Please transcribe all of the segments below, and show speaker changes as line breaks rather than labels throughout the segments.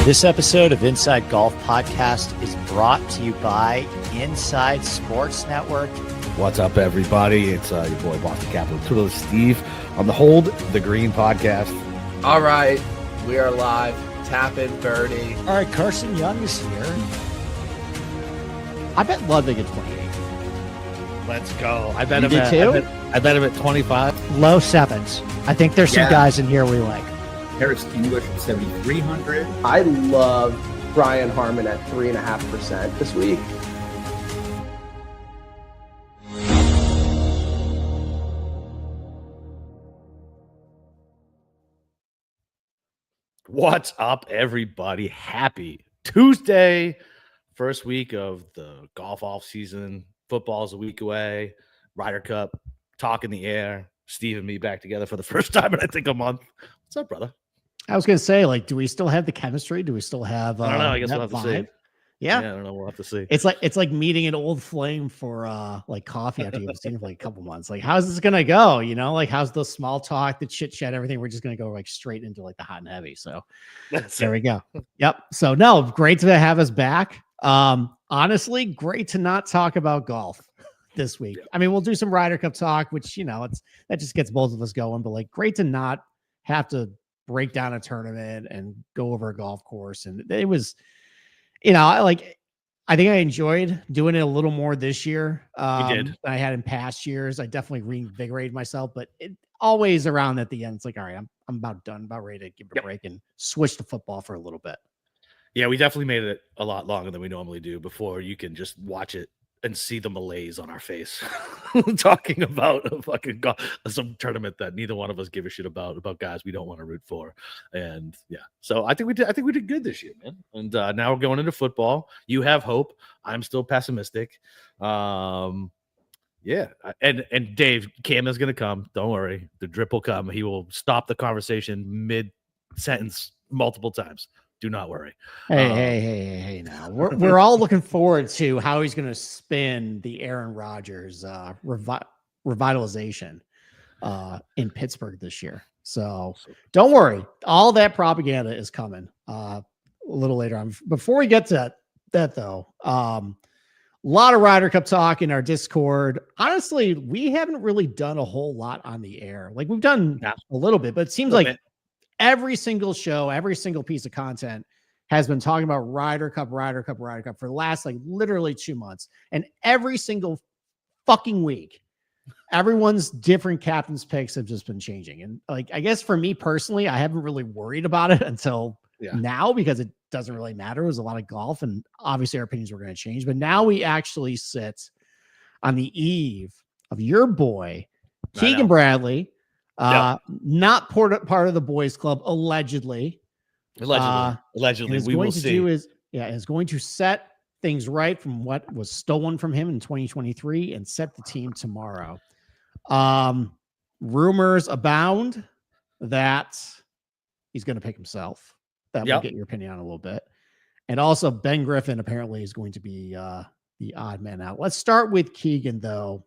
This episode of Inside Golf Podcast is brought to you by Inside Sports Network.
What's up, everybody? It's your boy, Boston Capital Twiddler Steve on the Hold the Green podcast.
All right, we are live. Tap in, birdie.
All right, Carson Young is here. I bet Ludwig at 28.
Let's go. I bet
You
him
did
at,
too?
I bet him at 25.
Low sevens. I think there's some guys in here we like.
Harris English at 7,300.
I love Brian Harmon at 3.5% this week.
What's up, everybody? Happy Tuesday. First week of the golf off season. Football's a week away. Ryder Cup, talk in the air. Steve and me back together for the first time in I think a month. What's up, brother?
I was going to say, like, do we still have the chemistry? Do we still have
I don't know. I guess we'll have to see.
Yeah.
I don't know. We'll have to see.
It's like meeting an old flame for like coffee after you've seen it for like a couple months. Like, how's this gonna go? You know, like how's the small talk, the chit chat, everything? We're just gonna go like straight into like the hot and heavy. So there we go. Yep. So no, great to have us back. Honestly, great to not talk about golf this week. I mean, we'll do some Ryder Cup talk, which that just gets both of us going. But like, great to not have to break down a tournament and go over a golf course. And it was. I think I enjoyed doing it a little more this year than I had in past years. I definitely reinvigorated myself, but it always around at the end. It's like, all right, I'm about done, about ready to give it a break and switch to football for a little bit. Yeah, we definitely made it a lot longer than we normally do before you can just watch it and see the malaise on our face talking about some tournament that neither one of us give a shit about guys we don't want to root for. And yeah, so I think we did good this year, man. And now we're going into football. You have hope. I'm still pessimistic. And Dave, Cam is going to come. Don't worry. The drip will come. He will stop the conversation mid-sentence multiple times. Do not worry. Hey! Now we're all looking forward to how he's going to spin the Aaron Rodgers revitalization in Pittsburgh this year. So don't worry, all that propaganda is coming a little later on. Before we get to that, though, a lot of Ryder Cup talk in our Discord. Honestly, we haven't really done a whole lot on the air. Like we've done a little bit, but it seems like every single show, every single piece of content has been talking about Ryder Cup for the last like literally 2 months. And every single fucking week, everyone's different captain's picks have just been changing. And like, I guess for me personally, I haven't really worried about it until now because it doesn't really matter. It was a lot of golf and obviously our opinions were going to change. But now we actually sit on the eve of your boy, Keegan Bradley, not part of the boys club, allegedly. Allegedly, we will see. Is going to set things right from what was stolen from him in 2023 and set the team tomorrow. Rumors abound that he's going to pick himself. That will get your opinion on a little bit. And also Ben Griffin apparently is going to be the odd man out. Let's start with Keegan, though.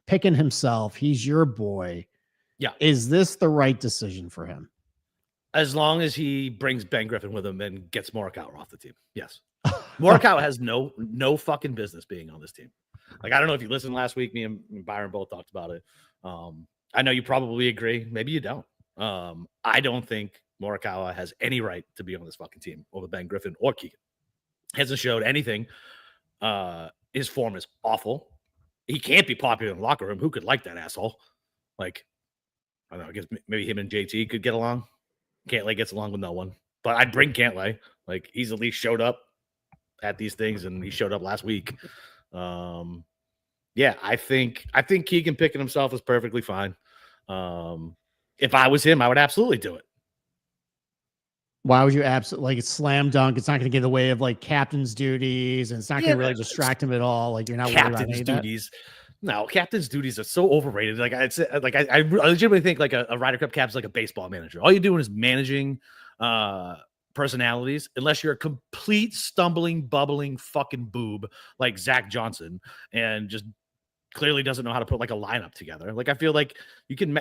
Picking himself. He's your boy. Yeah. Is this the right decision for him? As long as he brings Ben Griffin with him and gets Morikawa off the team. Yes. Morikawa has no fucking business being on this team. Like, I don't know if you listened last week. Me and Byron both talked about it. I know you probably agree. Maybe you don't. I don't think Morikawa has any right to be on this fucking team over Ben Griffin or Keegan. Hasn't showed anything. His form is awful. He can't be popular in the locker room. Who could like that asshole? Like, I don't know. I guess maybe him and JT could get along. Cantlay gets along with no one. But I'd bring Cantlay. Like, he's at least showed up at these things, and he showed up last week. I think Keegan picking himself is perfectly fine. If I was him, I would absolutely do it. Why would you absolutely, like, it's slam dunk? It's not going to get in the way of like captain's duties, and it's not going to really distract him at all. Like, you're not worried about captain's duties. No, captain's duties are so overrated. Like, I legitimately think like a Ryder Cup cap's like a baseball manager. All you're doing is managing personalities, unless you're a complete stumbling, bubbling fucking boob like Zach Johnson, and just clearly doesn't know how to put like a lineup together. Like, I feel like you can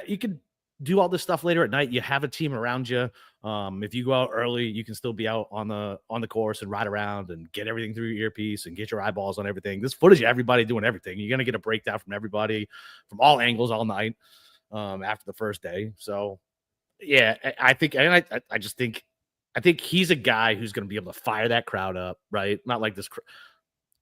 do all this stuff later at night. You have a team around you. If you go out early, you can still be out on the course and ride around and get everything through your earpiece and get your eyeballs on everything. This footage of everybody doing everything. You're gonna get a breakdown from everybody from all angles all night after the first day. So yeah, I think he's a guy who's gonna be able to fire that crowd up, right? Not like this.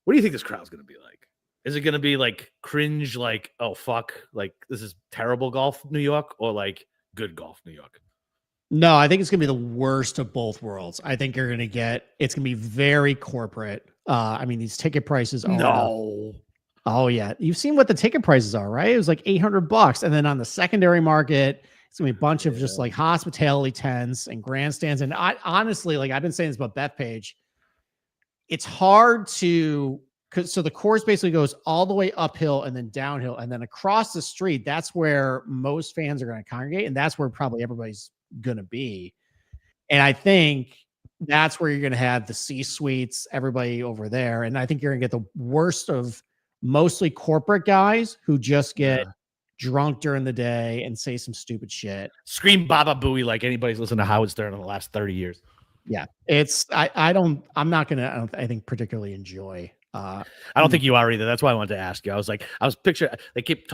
What do you think this crowd's gonna be like? Is it gonna be like cringe, like, oh fuck, like this is terrible golf New York, or like good golf New York?
No, I think it's going to be the worst of both worlds. I think it's going to be very corporate. I mean, these ticket prices are.
No.
Oh, yeah. You've seen what the ticket prices are, right? It was like $800. And then on the secondary market, it's going to be a bunch of just like hospitality tents and grandstands. And honestly, like I've been saying this about Bethpage, it's hard to. So the course basically goes all the way uphill and then downhill. And then across the street, that's where most fans are going to congregate. And that's where probably everybody's going to be. And I think that's where you're going to have the C-suites, everybody over there. And I think you're going to get the worst of mostly corporate guys who just get drunk during the day and say some stupid shit.
Scream Baba Booey like anybody's listened to Howard Stern in the last 30 years.
Yeah. I'm not going to, I think, particularly enjoy.
I don't think you are either. That's why I wanted to ask you. I was picturing, they keep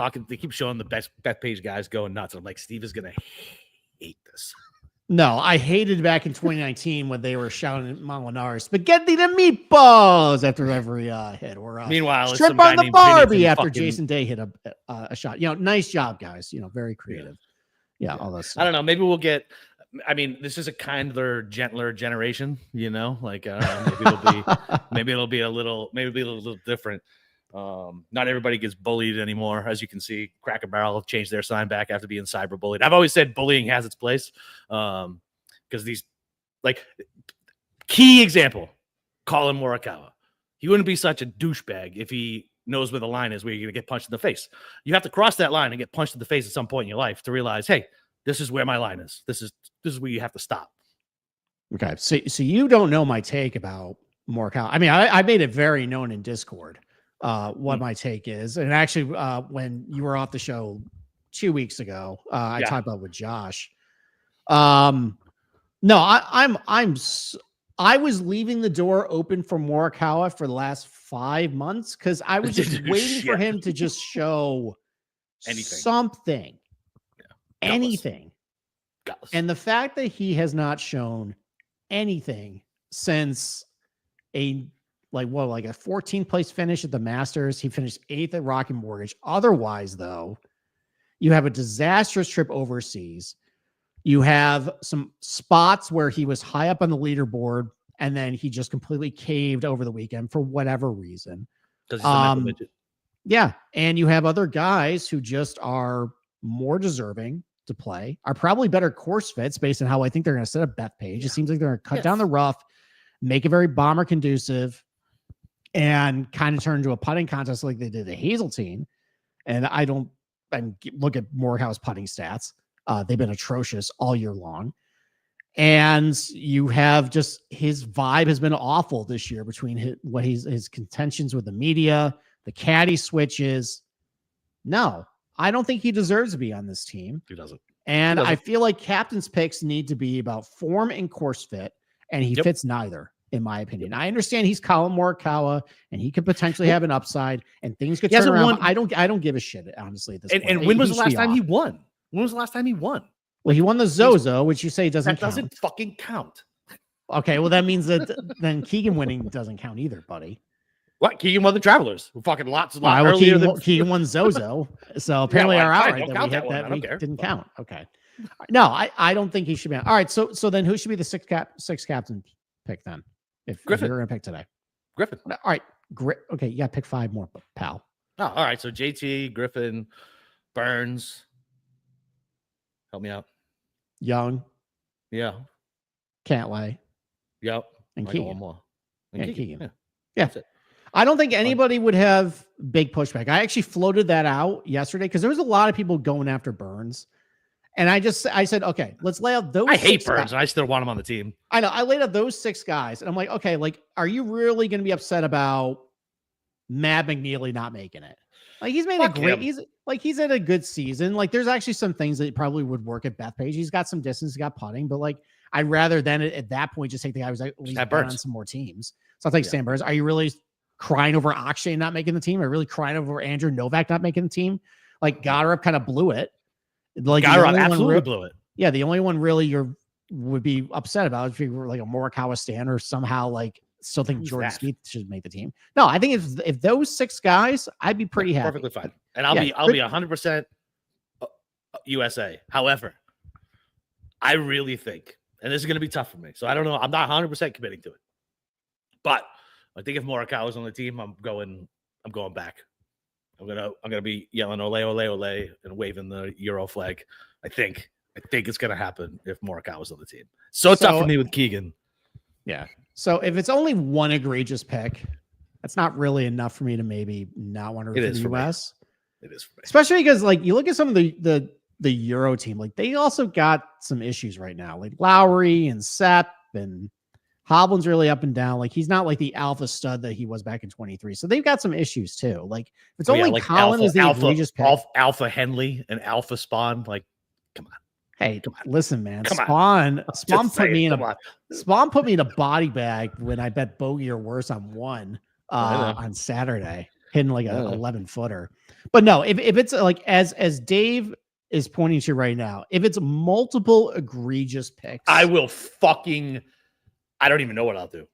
showing the Bethpage guys going nuts. And I'm like, Steve is going to hate this.
No, I hated back in 2019 when they were shouting at Molinari, spaghetti the meatballs after every hit. Or
meanwhile,
strip on the Barbie after Jason Day hit a shot. Nice job, guys. Very creative. Yeah, all that stuff.
I don't know. Maybe we'll get. I mean, this is a kinder, gentler generation. Like I don't know, maybe it'll be a little different. Not everybody gets bullied anymore, as you can see. Cracker Barrel have changed their sign back after being cyber bullied. I've always said bullying has its place, because these, like, key example, Colin Morikawa. He wouldn't be such a douchebag if he knows where the line is, where you're going to get punched in the face. You have to cross that line and get punched in the face at some point in your life to realize, hey, this is where my line is. This is where you have to stop.
Okay, so you don't know my take about Morikawa. I mean, I made it very known in Discord what my take is, and actually, when you were off the show 2 weeks ago, I talked about with Josh. No, I was leaving the door open for Morikawa for the last 5 months because I was just waiting for him to just show something. Anything. And the fact that he has not shown anything since a 14th place finish at the Masters. He finished 8th at Rocket Mortgage. Otherwise, though, you have a disastrous trip overseas. You have some spots where he was high up on the leaderboard and then he just completely caved over the weekend for whatever reason. Yeah. And you have other guys who just are more deserving to play, are probably better course fits based on how I think they're going to set up Bethpage. It seems like they're going to cut down the rough, make it very bomber conducive, and kind of turn into a putting contest like they did at Hazeltine. And look at Morikawa's putting stats. They've been atrocious all year long. And you have just his vibe has been awful this year between his contentions with the media, the caddy switches. No, I don't think he deserves to be on this team.
He doesn't.
And I feel like captain's picks need to be about form and course fit, and he fits neither, in my opinion. I understand he's Colin Morikawa, and he could potentially have an upside, and things could turn around. I don't give a shit, honestly, at this point.
And when was the last time he won? When was the last time he won?
Well, he won the Zozo, which you say doesn't count.
That doesn't fucking count.
Okay, well, that means that then Keegan winning doesn't count either, buddy.
What? Keegan won the Travelers. Fucking lots
earlier than Keegan won Zozo. So apparently our outright that we didn't count. Okay. No, I don't think he should be on. All right. So then who should be the sixth captain pick then? If you're going to pick today.
Griffin.
All right. Okay. You got to pick 5 more, pal.
Oh, all right. So JT, Griffin, Burns. Help me out.
Young.
Yeah.
Cantlay.
Yep.
And Keegan.
One more.
Keegan. Yeah. I don't think anybody would have big pushback. I actually floated that out yesterday because there was a lot of people going after Burns. And I said, okay, let's lay out those.
I hate Burns, and I still want him on the team.
I know. I laid out those 6 guys, and I'm like, okay, like, are you really going to be upset about Matt McNeely not making it? Like he's made he's in a good season. Like there's actually some things that probably would work at Bethpage. He's got some distance, he's got putting, but like I'd rather than at that point just take the guy who's at least on some more teams. So I'll take Sam Burns. Are you really crying over Akshay not making the team? Are you really crying over Andrew Novak not making the team? Like Goddard kind of blew it. Like
Goddard absolutely blew it.
Yeah, the only one really would be upset about if you were like a Morikawa stan or somehow like still think Jordan Spieth should make the team. No, I think if those 6 guys, I'd be pretty happy.
Perfectly fine. And I'll be 100% USA. However, I really think, and this is going to be tough for me, so I don't know. I'm not 100% committing to it, but I think if Morikawa's on the team, I'm going back. I'm gonna be yelling ole ole ole and waving the Euro flag. I think it's gonna happen if Morikawa's on the team. So tough for me with Keegan.
Yeah. So if it's only one egregious pick, that's not really enough for me to maybe not want to root for the US.
It is for me.
Especially because like you look at some of the Euro team, like they also got some issues right now, like Lowry and Sepp and Hovland's really up and down. Like he's not like the alpha stud that he was back in 23. So they've got some issues too. Like if it's only like Colin is the egregious pick.
Alpha Henley and Alpha Spawn. Like, come on.
Hey, listen, man. Spawn put me in a body bag when I bet bogey or worse on one on Saturday, hitting like a 11-footer. But no, if it's like as Dave is pointing to right now, if it's multiple egregious picks,
I don't even know what I'll do.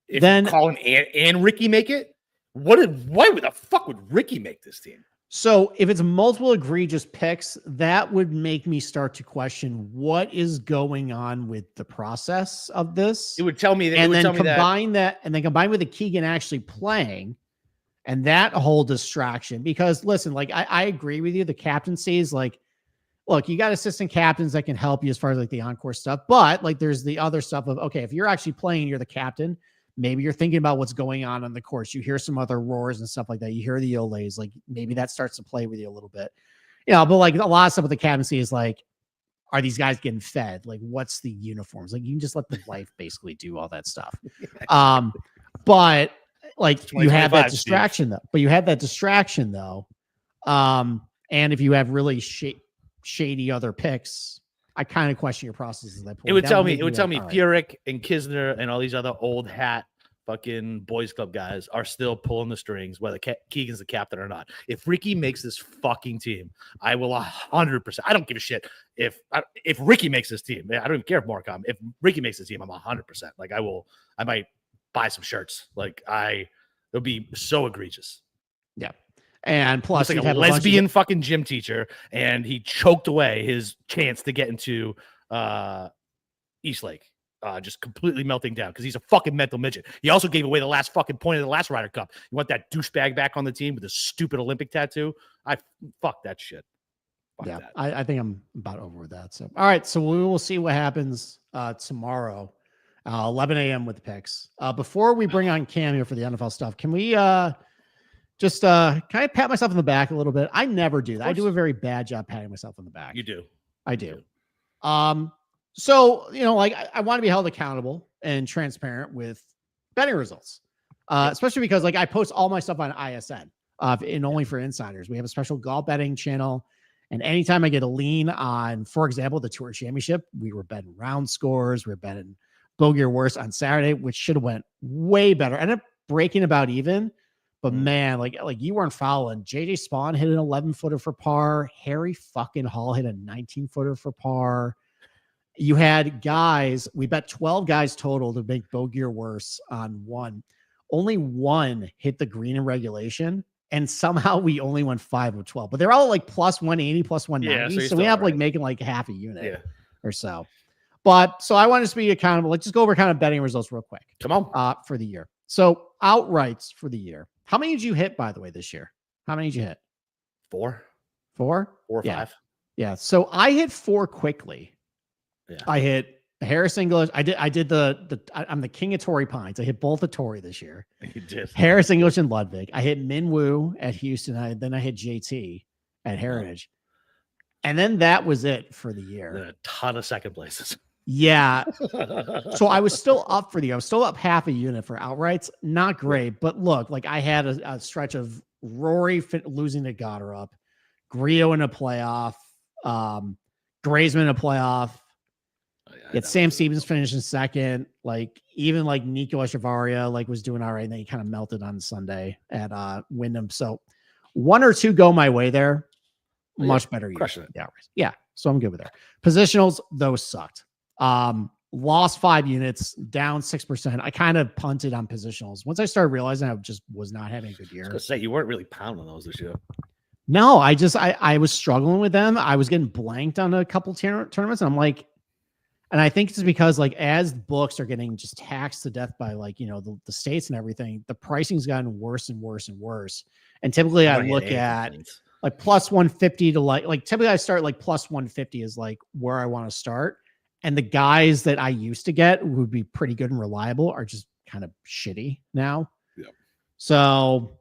If then Colin and Ricky make it, why the fuck would Ricky make this team?
So if it's multiple egregious picks, that would make me start to question what is going on with the process of this.
It would tell me that,
and then combine with the Keegan actually playing and that whole distraction. Because listen, like I agree with you. The captaincy is like, look, you got assistant captains that can help you as far as like the encore stuff, but like there's the other stuff of, okay, if you're actually playing, you're the captain. Maybe you're thinking about what's going on the course. You hear some other roars and stuff like that. You hear the olays, like maybe that starts to play with you a little bit, but like a lot of stuff with the captaincy is like, are these guys getting fed? Like, what's the uniforms? Like, you can just let the wife basically do all that stuff. But like you have that distraction though. But you have that distraction though. And if you have really shady other picks, I kind of question your process at that point.
It would tell me Furyk and Kisner and all these other old hat fucking boys club guys are still pulling the strings, whether Keegan's the captain or not. If Ricky makes this fucking team, I will 100%. I don't give a shit if Ricky makes this team. I don't even care if Morikawa. If Ricky makes this team, I'm 100%. Like I might buy some shirts. Like it'll be so egregious.
Yeah. And plus,
like a lesbian fucking gym teacher, and he choked away his chance to get into Eastlake, just completely melting down because he's a fucking mental midget. He also gave away the last fucking point of the last Ryder Cup. You want that douchebag back on the team with a stupid Olympic tattoo? Fuck that shit.
Fuck that. I think I'm about over with that. So, all right. So we will see what happens tomorrow, 11 a.m. with the picks. Before we bring on Cam here for the NFL stuff, can we just can I pat myself on the back a little bit? I never do that. I do a very bad job patting myself on the back.
You do.
I do. So, like I want to be held accountable and transparent with betting results, especially because like I post all my stuff on ISN and only for insiders. We have a special golf betting channel. And anytime I get a lean on, for example, the Tour Championship, we were betting round scores. We were betting bogey or worse on Saturday, which should have went way better. Ended up breaking about even. But man, like you weren't following. JJ Spawn hit an 11-footer for par. Harry fucking Hall hit a 19-footer for par. You had guys, we bet 12 guys total to make bogey or worse on one. Only one hit the green in regulation. And somehow we only won 5 of 12. But they're all like plus 180, plus 190. Yeah, so we have like making like half a unit or so. But so I want us to be accountable. Let's just go over kind of betting results real quick.
Come on.
For the year. So outrights for the year. How many did you hit, by the way, this year? How many did you hit?
4.
4?
4 or 5.
Yeah. So I hit 4 quickly. Yeah. I hit Harris English. I'm the king of Torrey Pines. I hit both the Torrey this year.
You did.
Harris English and Ludwig. I hit Min Woo at Houston. Then I hit JT at Heritage. And then that was it for the year.
A ton of second places.
Yeah. So I was still up for the year. I was still up half a unit for outrights. Not great. But look, like I had a stretch of Rory losing to Goddard, Grillo in a playoff, Graysman in a playoff. Yet Sam Stevens finished in second. Like even like Nico Echevarria like was doing all right, and then he kind of melted on Sunday at Wyndham. So 1 or 2 go my way there. Much better year. Yeah. So I'm good with that. Positionals, those sucked. Lost 5 units, down 6%. I kind of punted on positionals. Once I started realizing I just was not having a good year.
I was gonna say you weren't really pounding those this year.
No, I was struggling with them. I was getting blanked on a couple tournaments. And I'm like, and I think it's because like as books are getting just taxed to death by like, you know, the states and everything, the pricing's gotten worse and worse and worse. And typically I look at like plus 150 to like typically I start like plus 150 is like where I want to start. And the guys that I used to get would be pretty good and reliable are just kind of shitty now.
Yeah.
So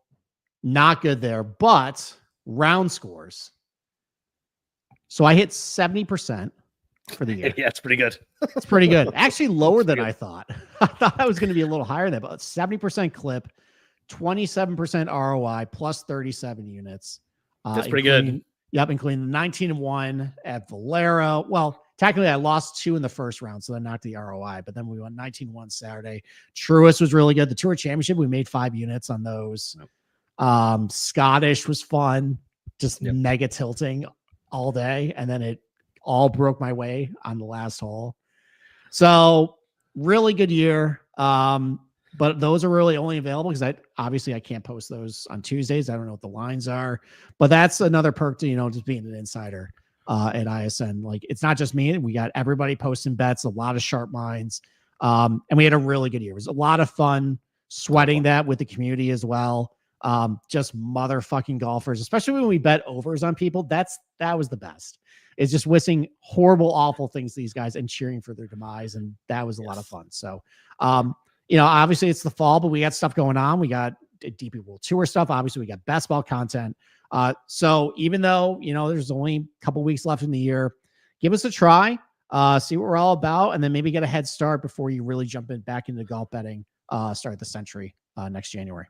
not good there, but round scores. So I hit 70% for the year.
Yeah, it's pretty good.
It's pretty good. Actually lower than I thought. I thought I was going to be a little higher than that, but 70% clip, 27% ROI, plus 37 units.
That's pretty good.
Yep, including the 19-1 at Valero. Well, technically I lost 2 in the first round, so that knocked the ROI, but then we won 19-1 Saturday. Truist was really good. The Tour Championship, we made 5 units on those. Yep. Scottish was fun, just mega tilting all day, and then it all broke my way on the last hole. So really good year. But those are really only available because I can't post those on Tuesdays. I don't know what the lines are, but that's another perk to, you know, just being an insider at ISN. Like it's not just me. We got everybody posting bets, a lot of sharp minds. And we had a really good year. It was a lot of fun sweating that with the community as well. Just motherfucking golfers, especially when we bet overs on people. That was the best. It's just wishing horrible, awful things to these guys and cheering for their demise. And that was a lot of fun. So, you know, obviously it's the fall, but we got stuff going on. We got DP World Tour stuff. Obviously we got basketball content. So even though, you know, there's only a couple weeks left in the year, give us a try, see what we're all about, and then maybe get a head start before you really jump back into golf betting, start the century next January.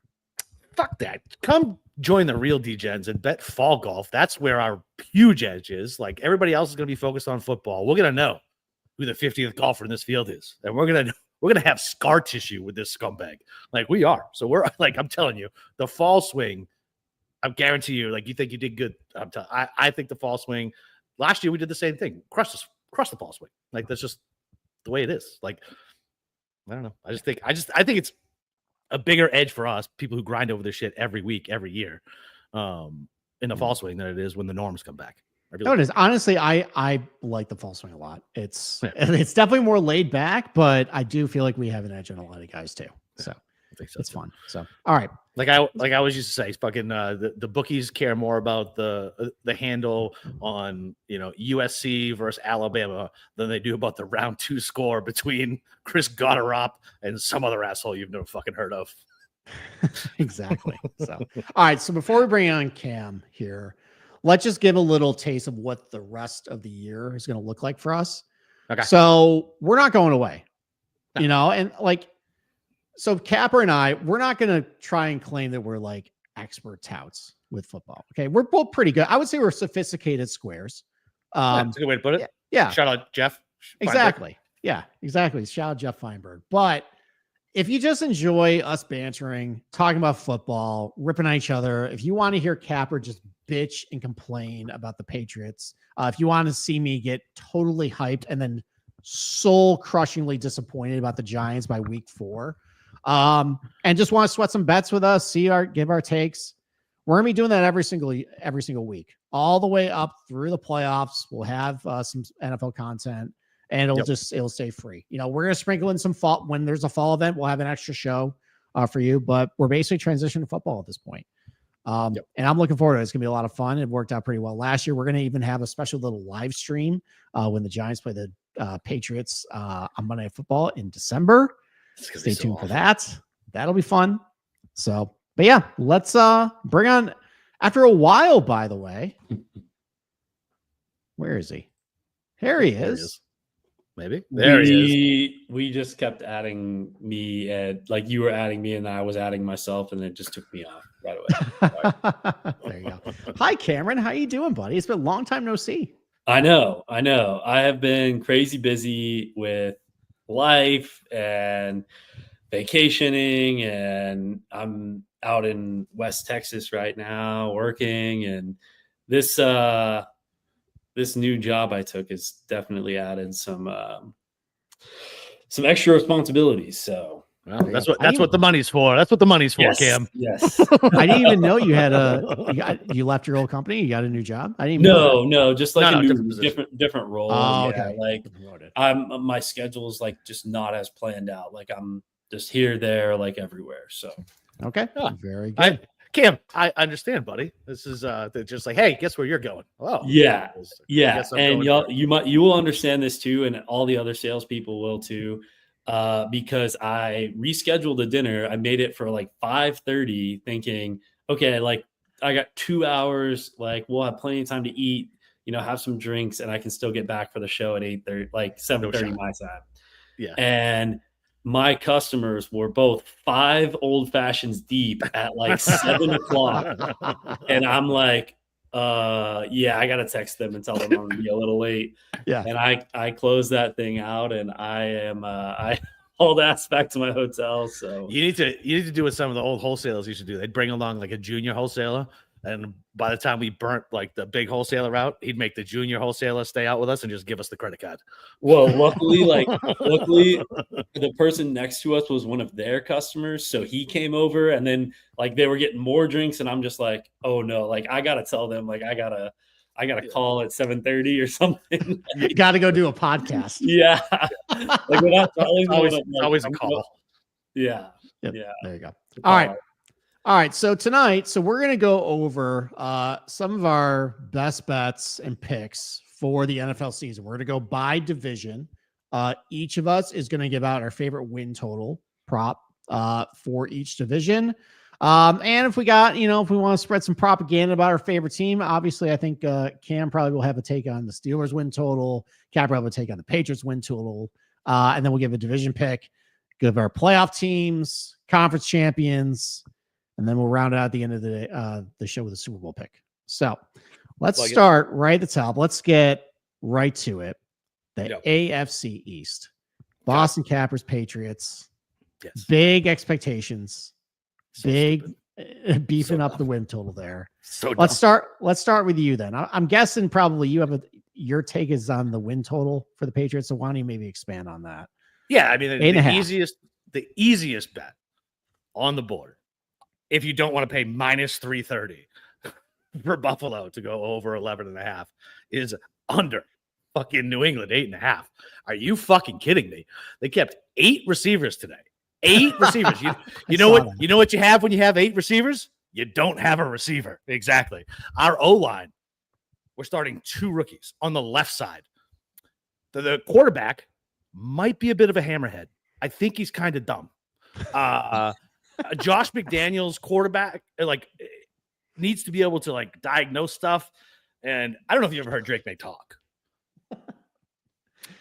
Fuck that. Come join the real D-Gens and bet fall golf. That's where our huge edge is. Like everybody else is going to be focused on football. We're going to know who the 50th golfer in this field is. And we're going to have scar tissue with this scumbag. Like we are. So we're like, I'm telling you, the fall swing, I guarantee you, like you think you did good. I think the fall swing last year, we did the same thing. Crush the fall swing. Like that's just the way it is. Like, I don't know. I think it's a bigger edge for us, people who grind over this shit every week, every year, in the fall swing than it is when the norms come back.
No, it is. Honestly, I like the fall swing a lot. It's definitely more laid back, but I do feel like we have an edge on a lot of guys too. So
I think so.
It's fun. So all right.
Like I always used to say, fucking the bookies care more about the handle on, you know, USC versus Alabama than they do about the round 2 score between Chris Goddard and some other asshole you've never fucking heard of.
Exactly. So all right. So before we bring on Cam here, let's just give a little taste of what the rest of the year is going to look like for us.
Okay.
So we're not going away, you know, and like. So Capper and we're not going to try and claim that we're like expert touts with football. Okay. We're both pretty good. I would say we're sophisticated squares.
That's a good way to put it.
Yeah.
Shout out Jeff.
Exactly. Feinberg. Yeah, exactly. Shout out Jeff Feinberg. But if you just enjoy us bantering, talking about football, ripping at each other, if you want to hear Capper just bitch and complain about the Patriots, if you want to see me get totally hyped and then soul crushingly disappointed about the Giants by week 4, and just want to sweat some bets with us, give our takes. We're gonna be doing that every single week, all the way up through the playoffs. We'll have some NFL content, and it'll stay free. You know, we're gonna sprinkle in some fall when there's a fall event. We'll have an extra show for you, but we're basically transitioning to football at this point. And I'm looking forward to it. It's gonna be a lot of fun. It worked out pretty well last year. We're gonna even have a special little live stream when the Giants play the Patriots on Monday Night Football in December. Stay tuned for that. That'll be fun. So, but yeah, let's bring on after a while, by the way. Where is he? Here he is.
Maybe. There he is.
We just kept adding me, and like you were adding me, and I was adding myself, and it just took me off right away.
There you go. Hi, Cameron. How you doing, buddy? It's been a long time no see.
I know. I have been crazy busy with life and vacationing, and I'm out in West Texas right now working, and this new job I took has definitely added some extra responsibilities. So
that's what the money's for. That's what the money's for,
yes,
Cam.
Yes.
I didn't even know you had you left your old company. You got a new job. I didn't.
No, just like a new
different
role.
Oh,
yeah,
okay.
Like my schedule is like just not as planned out. Like I'm just here, there, like everywhere. So
okay, very good.
Cam, I understand, buddy. This is just like, hey, guess where you're going? Oh,
yeah. And you will understand this too, and all the other salespeople will too, because I rescheduled the dinner. I made it for like 5:30, thinking, okay, like I got 2 hours, like we'll have plenty of time to eat, have some drinks, and I can still get back for the show at 8:30, like 7:30 my time.
Yeah,
and my customers were both 5 old fashions deep at like 7:00. And I'm like, I got to text them and tell them I'm going to be a little late.
Yeah.
And I closed that thing out, and I hauled ass back to my hotel. So
you need to do what some of the old wholesalers used to do. They'd bring along like a junior wholesaler. And by the time we burnt like the big wholesaler out, he'd make the junior wholesaler stay out with us and just give us the credit card.
Well, luckily, the person next to us was one of their customers. So he came over, and then like they were getting more drinks, and I'm just like, oh no, like I gotta tell them, like I gotta call at 7:30 or something.
You got to go do a podcast.
Yeah. Like without telling them,
always a call.
Yeah.
Yep.
Yeah.
There you go. All right. So tonight, we're going to go over some of our best bets and picks for the NFL season. We're going to go by division. Each of us is going to give out our favorite win total prop for each division. And if we got, if we want to spread some propaganda about our favorite team, obviously I think Cam probably will have a take on the Steelers win total. Cap will have a take on the Patriots win total. And then we'll give a division pick, give our playoff teams, conference champions, and then we'll round out at the end of the show with a Super Bowl pick. So let's start right at the top. Let's get right to it. The AFC East. Boston Cappers, Patriots.
Yes.
Big expectations. Beefing up the win total there. Let's start with you then. I'm guessing probably you have your take is on the win total for the Patriots. So why don't you maybe expand on that?
Yeah, I mean the easiest bet on the board, if you don't want to pay minus 330 for Buffalo to go over 11.5, is under fucking New England 8.5. Are you fucking kidding me? They kept 8 receivers today. 8 receivers. You know what you have when you have 8 receivers? You don't have a receiver. Exactly. Our O-line, we're starting 2 rookies on the left side. The quarterback might be a bit of a hammerhead. I think he's kind of dumb. Josh McDaniels, quarterback, needs to be able to diagnose stuff. And I don't know if you ever heard Drake may talk.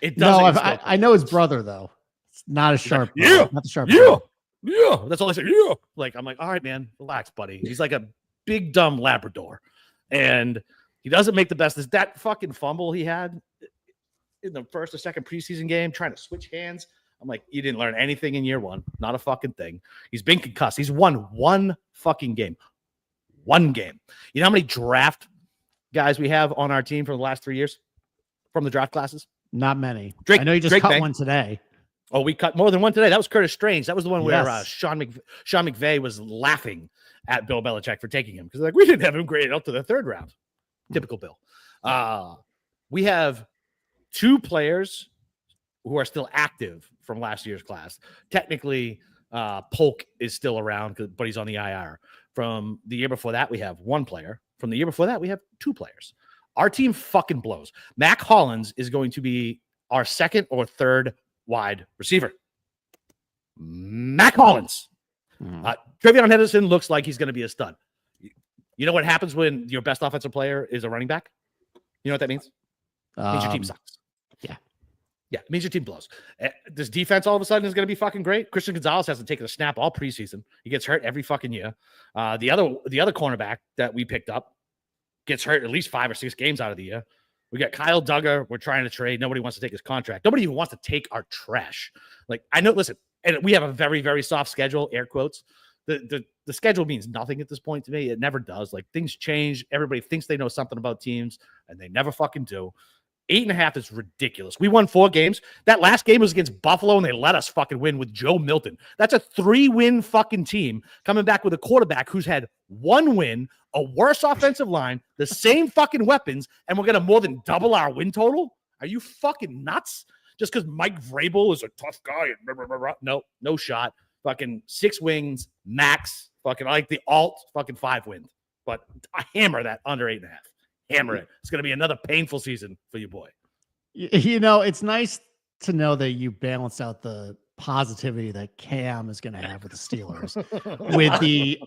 It doesn't.
No, I know his brother though. It's not a sharp.
Not
the sharp.
Yeah. That's all I say. Yeah. I'm like, all right, man, relax, buddy. He's like a big dumb Labrador, and he doesn't make the best. That fucking fumble he had in the first or second preseason game, trying to switch hands. I'm like, you didn't learn anything in year 1. Not a fucking thing. He's been concussed. He's won 1 fucking game. 1 game. You know how many draft guys we have on our team for the last 3 years from the draft classes?
Not many.
Drake,
I know you just cut one today.
Oh, we cut more than one today. That was Curtis Strange. That was the one where Sean McVay was laughing at Bill Belichick for taking him because we didn't have him graded up to the 3rd round. Typical Bill. We have 2 players who are still active from last year's class. Technically, Polk is still around, but he's on the IR. From the year before that, we have 1 player. From the year before that, we have 2 players. Our team fucking blows. Mac Hollins is going to be our 2nd or 3rd wide receiver. Mac Hollins. Trevion Henderson looks like he's going to be a stud. You know what happens when your best offensive player is a running back? You know what that means? It means your team sucks. Yeah, it means your team blows. This defense all of a sudden is going to be fucking great. Christian Gonzalez hasn't taken a snap all preseason. He gets hurt every fucking year. The other cornerback that we picked up gets hurt at least 5 or 6 games out of the year. We got Kyle Duggar. We're trying to trade. Nobody wants to take his contract. Nobody even wants to take our trash. Like, I know, listen, and we have a very, very soft schedule, air quotes. The schedule means nothing at this point to me. It never does. Like, things change. Everybody thinks they know something about teams, and they never fucking do. 8.5 is ridiculous. We won 4 games. That last game was against Buffalo, and they let us fucking win with Joe Milton. That's a 3-win fucking team coming back with a quarterback who's had 1 win, a worse offensive line, the same fucking weapons, and we're going to more than double our win total? Are you fucking nuts? Just because Mike Vrabel is a tough guy. No shot. Fucking 6 wins, max. Fucking, I like the alt, fucking 5 wins. But I hammer that under 8.5. Hammer it. It's going to be another painful season for you, boy.
You know, it's nice to know that you balance out the positivity that Cam is going to have with the Steelers with the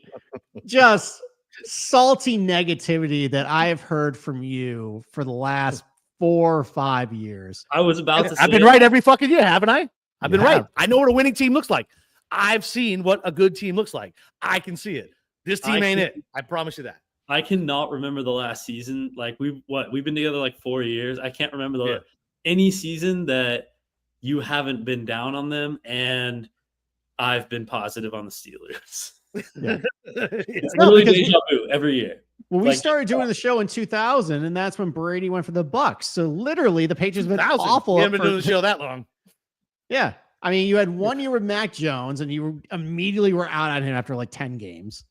just salty negativity that I have heard from you for the last 4 or 5 years.
I was about to say,
I've been right every fucking year, haven't I? I've been right. I know what a winning team looks like. I've seen what a good team looks like. I can see it. This team ain't it. I promise you that.
I cannot remember the last season. Like we've been together like 4 years. I can't remember any season that you haven't been down on them, and I've been positive on the Steelers.
Yeah.
It's literally deja vu every year.
Well, we started doing the show in 2000, and that's when Brady went for the Bucks. So literally, the Patriots have been awful.
We haven't been doing the show that long.
Yeah, I mean, you had 1 year with Mac Jones, and you immediately were out on him after like 10 games.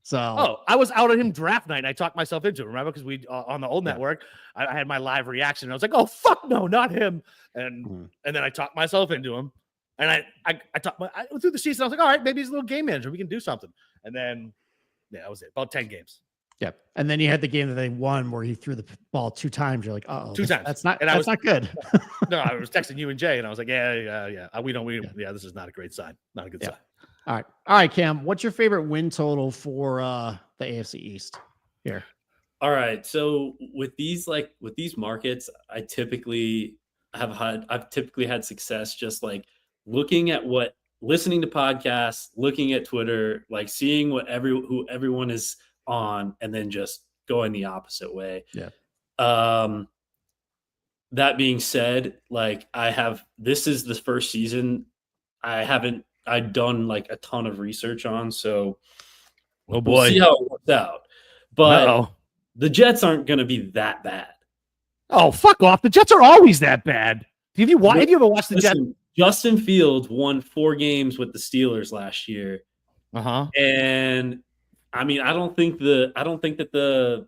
So,
I was out on him draft night. And I talked myself into it. Remember, because we on the old network, I had my live reaction. And I was like, "Oh fuck no, not him!" And then I talked myself into him. And I through the season. I was like, "All right, maybe he's a little game manager. We can do something." And then, that was it. About 10 games.
Yep. And then you had the game that they won where he threw the ball 2 times. You're like, "Oh,
2 times.
That's not good."
No, I was texting you and Jay, and I was like, "Yeah. This is not a great sign. Not a good sign."
All right, Cam. What's your favorite win total for the AFC East here?
All right. So with these markets, I've typically had success just like listening to podcasts, looking at Twitter, like seeing what who everyone is on, and then just going the opposite way.
Yeah.
That being said, like this is the first season I'd done like a ton of research on, so we'll see how it works out. But the Jets aren't going to be that bad.
Oh, fuck off! The Jets are always that bad. Have you ever watched the Jets?
Justin Fields won 4 games with the Steelers last year. And I mean, I don't think that the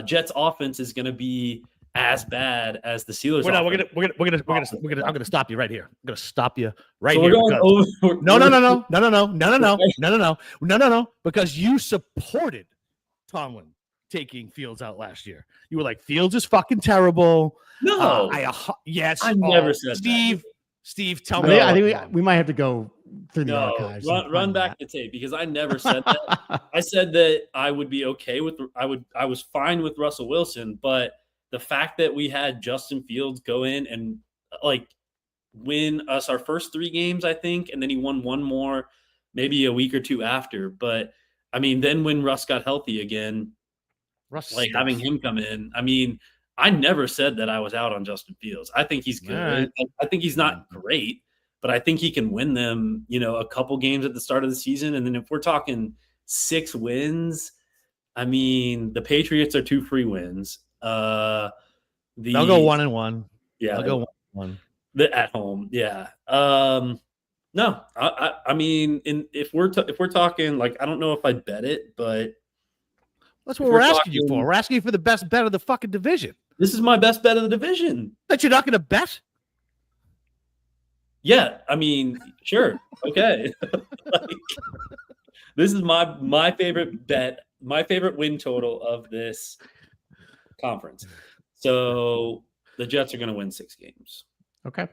Jets offense is going to be as bad as the Steelers.
I'm gonna stop you right here. I'm gonna stop you right
here.
No. Because you supported Tomlin taking Fields out last year. You were like, Fields is fucking terrible.
No,
yes,
I never said
Steve.
That.
Steve, tell me.
I think we might have to go through the archives.
Run back the tape, because I never said that. I said that I would be okay with. I was fine with Russell Wilson, but the fact that we had Justin Fields go in and like win us our first 3 games, I think, and then he won 1 more, maybe a week or 2 after. But I mean, then when Russ got healthy again, having him come in, I mean, I never said that I was out on Justin Fields. I think he's good. Right. I think he's not great, but I think he can win them, a couple games at the start of the season. And then if we're talking 6 wins, I mean, the Patriots are 2 free wins. They'll
go 1-1.
Yeah,
they'll go 1-1
at home. Yeah. No, I mean, if we're talking, like, I don't know if I'd bet it, but
that's what we're asking you for. We're asking you for the best bet of the fucking division.
This is my best bet of the division.
That you're not going to bet?
Yeah, I mean, sure, okay. This is my favorite bet, my favorite win total of this conference. So the Jets are going to win 6 games.
Okay.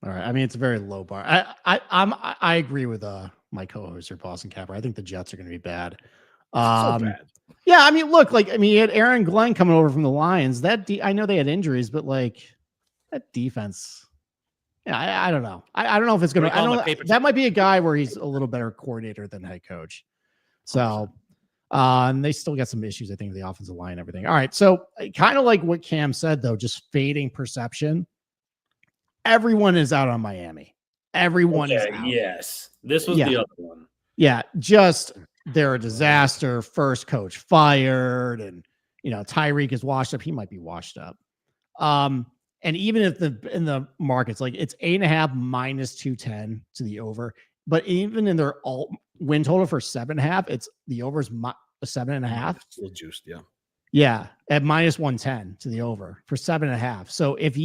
All right. I mean, it's a very low bar. I agree with my co-host here, Boston Capper. I think the Jets are going to be bad.
So bad.
Yeah. I mean, look, you had Aaron Glenn coming over from the Lions. I know they had injuries, but like that defense Yeah, I don't know. I don't know if it's going to. I don't know. That might be a guy where he's a little better coordinator than head coach. So, and they still got some issues, I think, with the offensive line and everything. All right. So, kind of like what Cam said, though, just fading perception. Everyone is out on Miami. Everyone is out.
Yes. This was the other one.
Yeah. Just they're a disaster. First coach fired. And, Tyreek is washed up. He might be washed up. And even if in the markets, like it's 8.5 minus 210 to the over, but even in their alt win total for 7.5, it's the over is 7.5.
Still juiced, yeah.
Yeah, at minus 110 to the over for 7.5. So if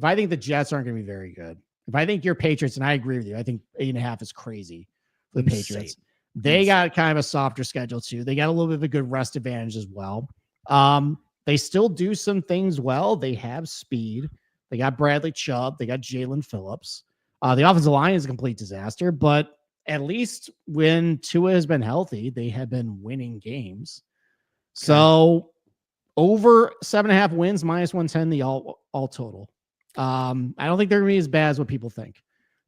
I think the Jets aren't going to be very good, if I think your Patriots, and I agree with you, I think 8.5 is crazy for the Patriots. They got kind of a softer schedule too. They got a little bit of a good rest advantage as well. They still do some things well. They have speed. They got Bradley Chubb. They got Jalen Phillips. The offensive line is a complete disaster, but at least when Tua has been healthy, they have been winning games. So over 7.5 wins, minus 110, the all total. I don't think they're going to be as bad as what people think.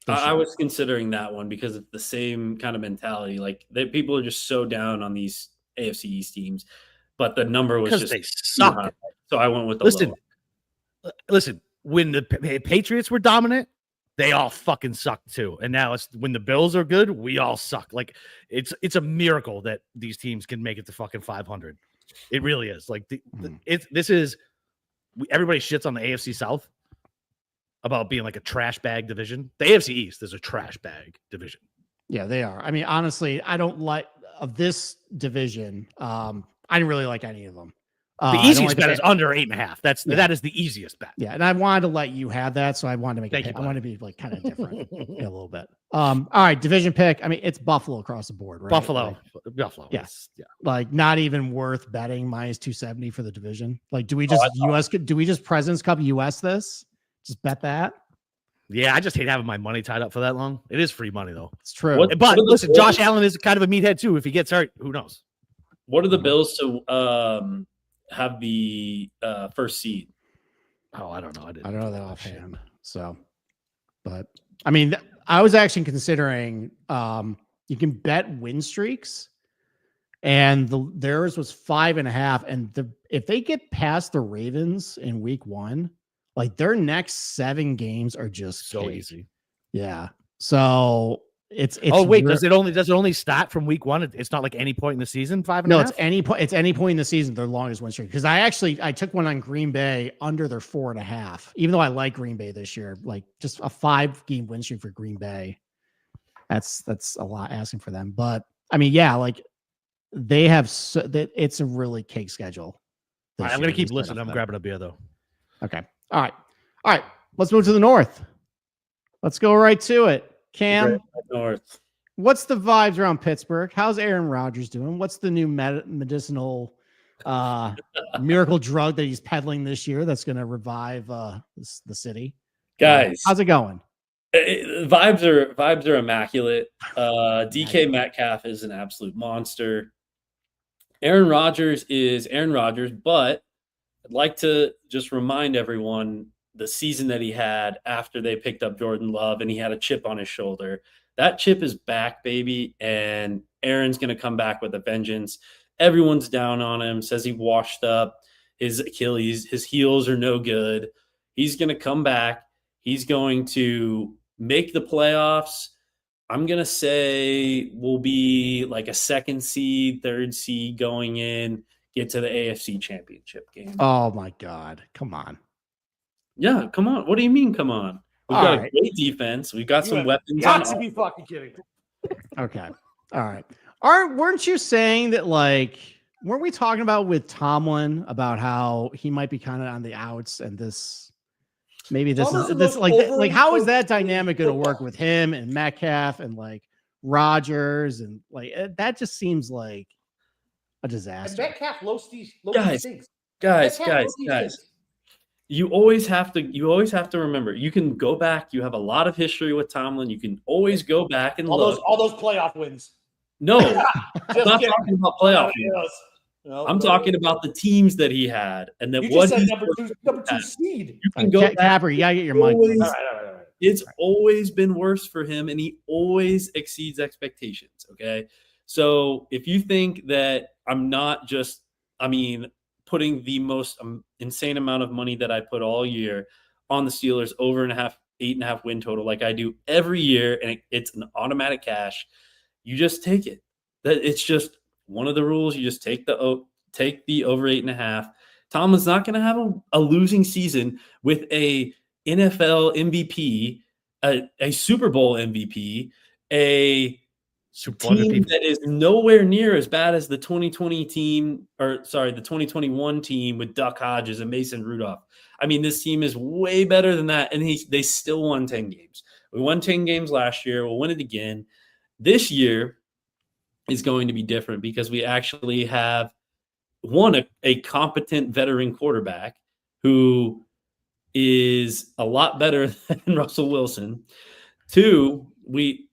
I was considering that one because it's the same kind of mentality. Like people are just so down on these AFC East teams. But the number was just
they suck.
So I went with the
listen. When the Patriots were dominant, they all fucking sucked too. And now it's when the Bills are good, we all suck. Like it's a miracle that these teams can make it to fucking 500. It really is. Like everybody shits on the AFC South about being like a trash bag division. The AFC East is a trash bag division.
Yeah, they are. I mean, honestly, I don't like of this division. I didn't really like any of them.
The easiest bet is under 8.5. That is the easiest bet.
Yeah, and I wanted to let you have that, so I wanted to make it. I want to be like kind of different a little bit. All right, division pick. I mean, it's Buffalo across the board, right?
Buffalo.
Yes. Yeah. Like not even worth betting minus 270 for the division. Like, do we just President's Cup US this? Just bet that.
Yeah, I just hate having my money tied up for that long. It is free money though.
It's true.
But listen, Josh Allen is kind of a meathead too. If he gets hurt, who knows?
What are the Bills to have the first seed?
Oh, I don't know.
I don't know that offhand. So, but I mean, I was actually considering you can bet win streaks, and theirs was 5.5. And if they get past the Ravens in week 1, like their next 7 games are just
so easy.
Yeah. So it's
does it only start from week 1? It's not like any point in the season. 5.5?
No, it's any point in the season, their longest win streak. Because I took one on Green Bay under their 4.5, even though I like Green Bay this year. Like just a 5-game win streak for Green Bay. That's a lot asking for them. But I mean, yeah, like they have it's a really cake schedule.
I'm gonna keep listening. I'm grabbing a beer though.
Okay. All right. Let's move to the north. Let's go right to it. Cam,
north.
What's the vibes around Pittsburgh? How's Aaron Rodgers doing? What's the new medicinal miracle drug that he's peddling this year that's going to revive the city?
Guys,
how's it going?
Vibes are immaculate. DK Metcalf is an absolute monster. Aaron Rodgers is Aaron Rodgers, but I'd like to just remind everyone the season that he had after they picked up Jordan Love and he had a chip on his shoulder. That chip is back, baby, and Aaron's going to come back with a vengeance. Everyone's down on him, says he washed up his Achilles. His heels are no good. He's going to come back. He's going to make the playoffs. I'm going to say we'll be like a 2nd seed, 3rd seed going in, get to the AFC Championship game.
Oh, my God. Come on.
Yeah, come on. What do you mean, come on? We've got a great defense. We've got some weapons.
Got to be fucking kidding.
Okay. All right. Weren't you saying that, like, weren't we talking about with Tomlin about how he might be kind of on the outs and this like how is that dynamic going to work with him and Metcalf and like Rodgers and like that just seems like a disaster.
And Metcalf
guys. You always have to remember, you can go back. You have a lot of history with Tomlin. You can always go back and look.
All those playoff wins.
No, I'm not talking about playoff wins. I'm talking about the teams that he had and that
you just said number two seed.
You can go back.
Capper, you gotta get your mic.
It's always been worse for him, and he always exceeds expectations. Okay. So if you think that I'm not just, putting the most insane amount of money that I put all year on the Steelers over 8.5 win total, like I do every year, and it's an automatic cash, you just take it. That it's just one of the rules. You just take the over 8.5. Tomlin's not going to have a losing season with a NFL MVP, a Super Bowl MVP, a team that is nowhere near as bad as the 2021 team with Duck Hodges and Mason Rudolph. This team is way better than that, and they still won 10 games. We won 10 games last year. We'll win it again. This year is going to be different because we actually have, one, a competent veteran quarterback who is a lot better than Russell Wilson. Two, we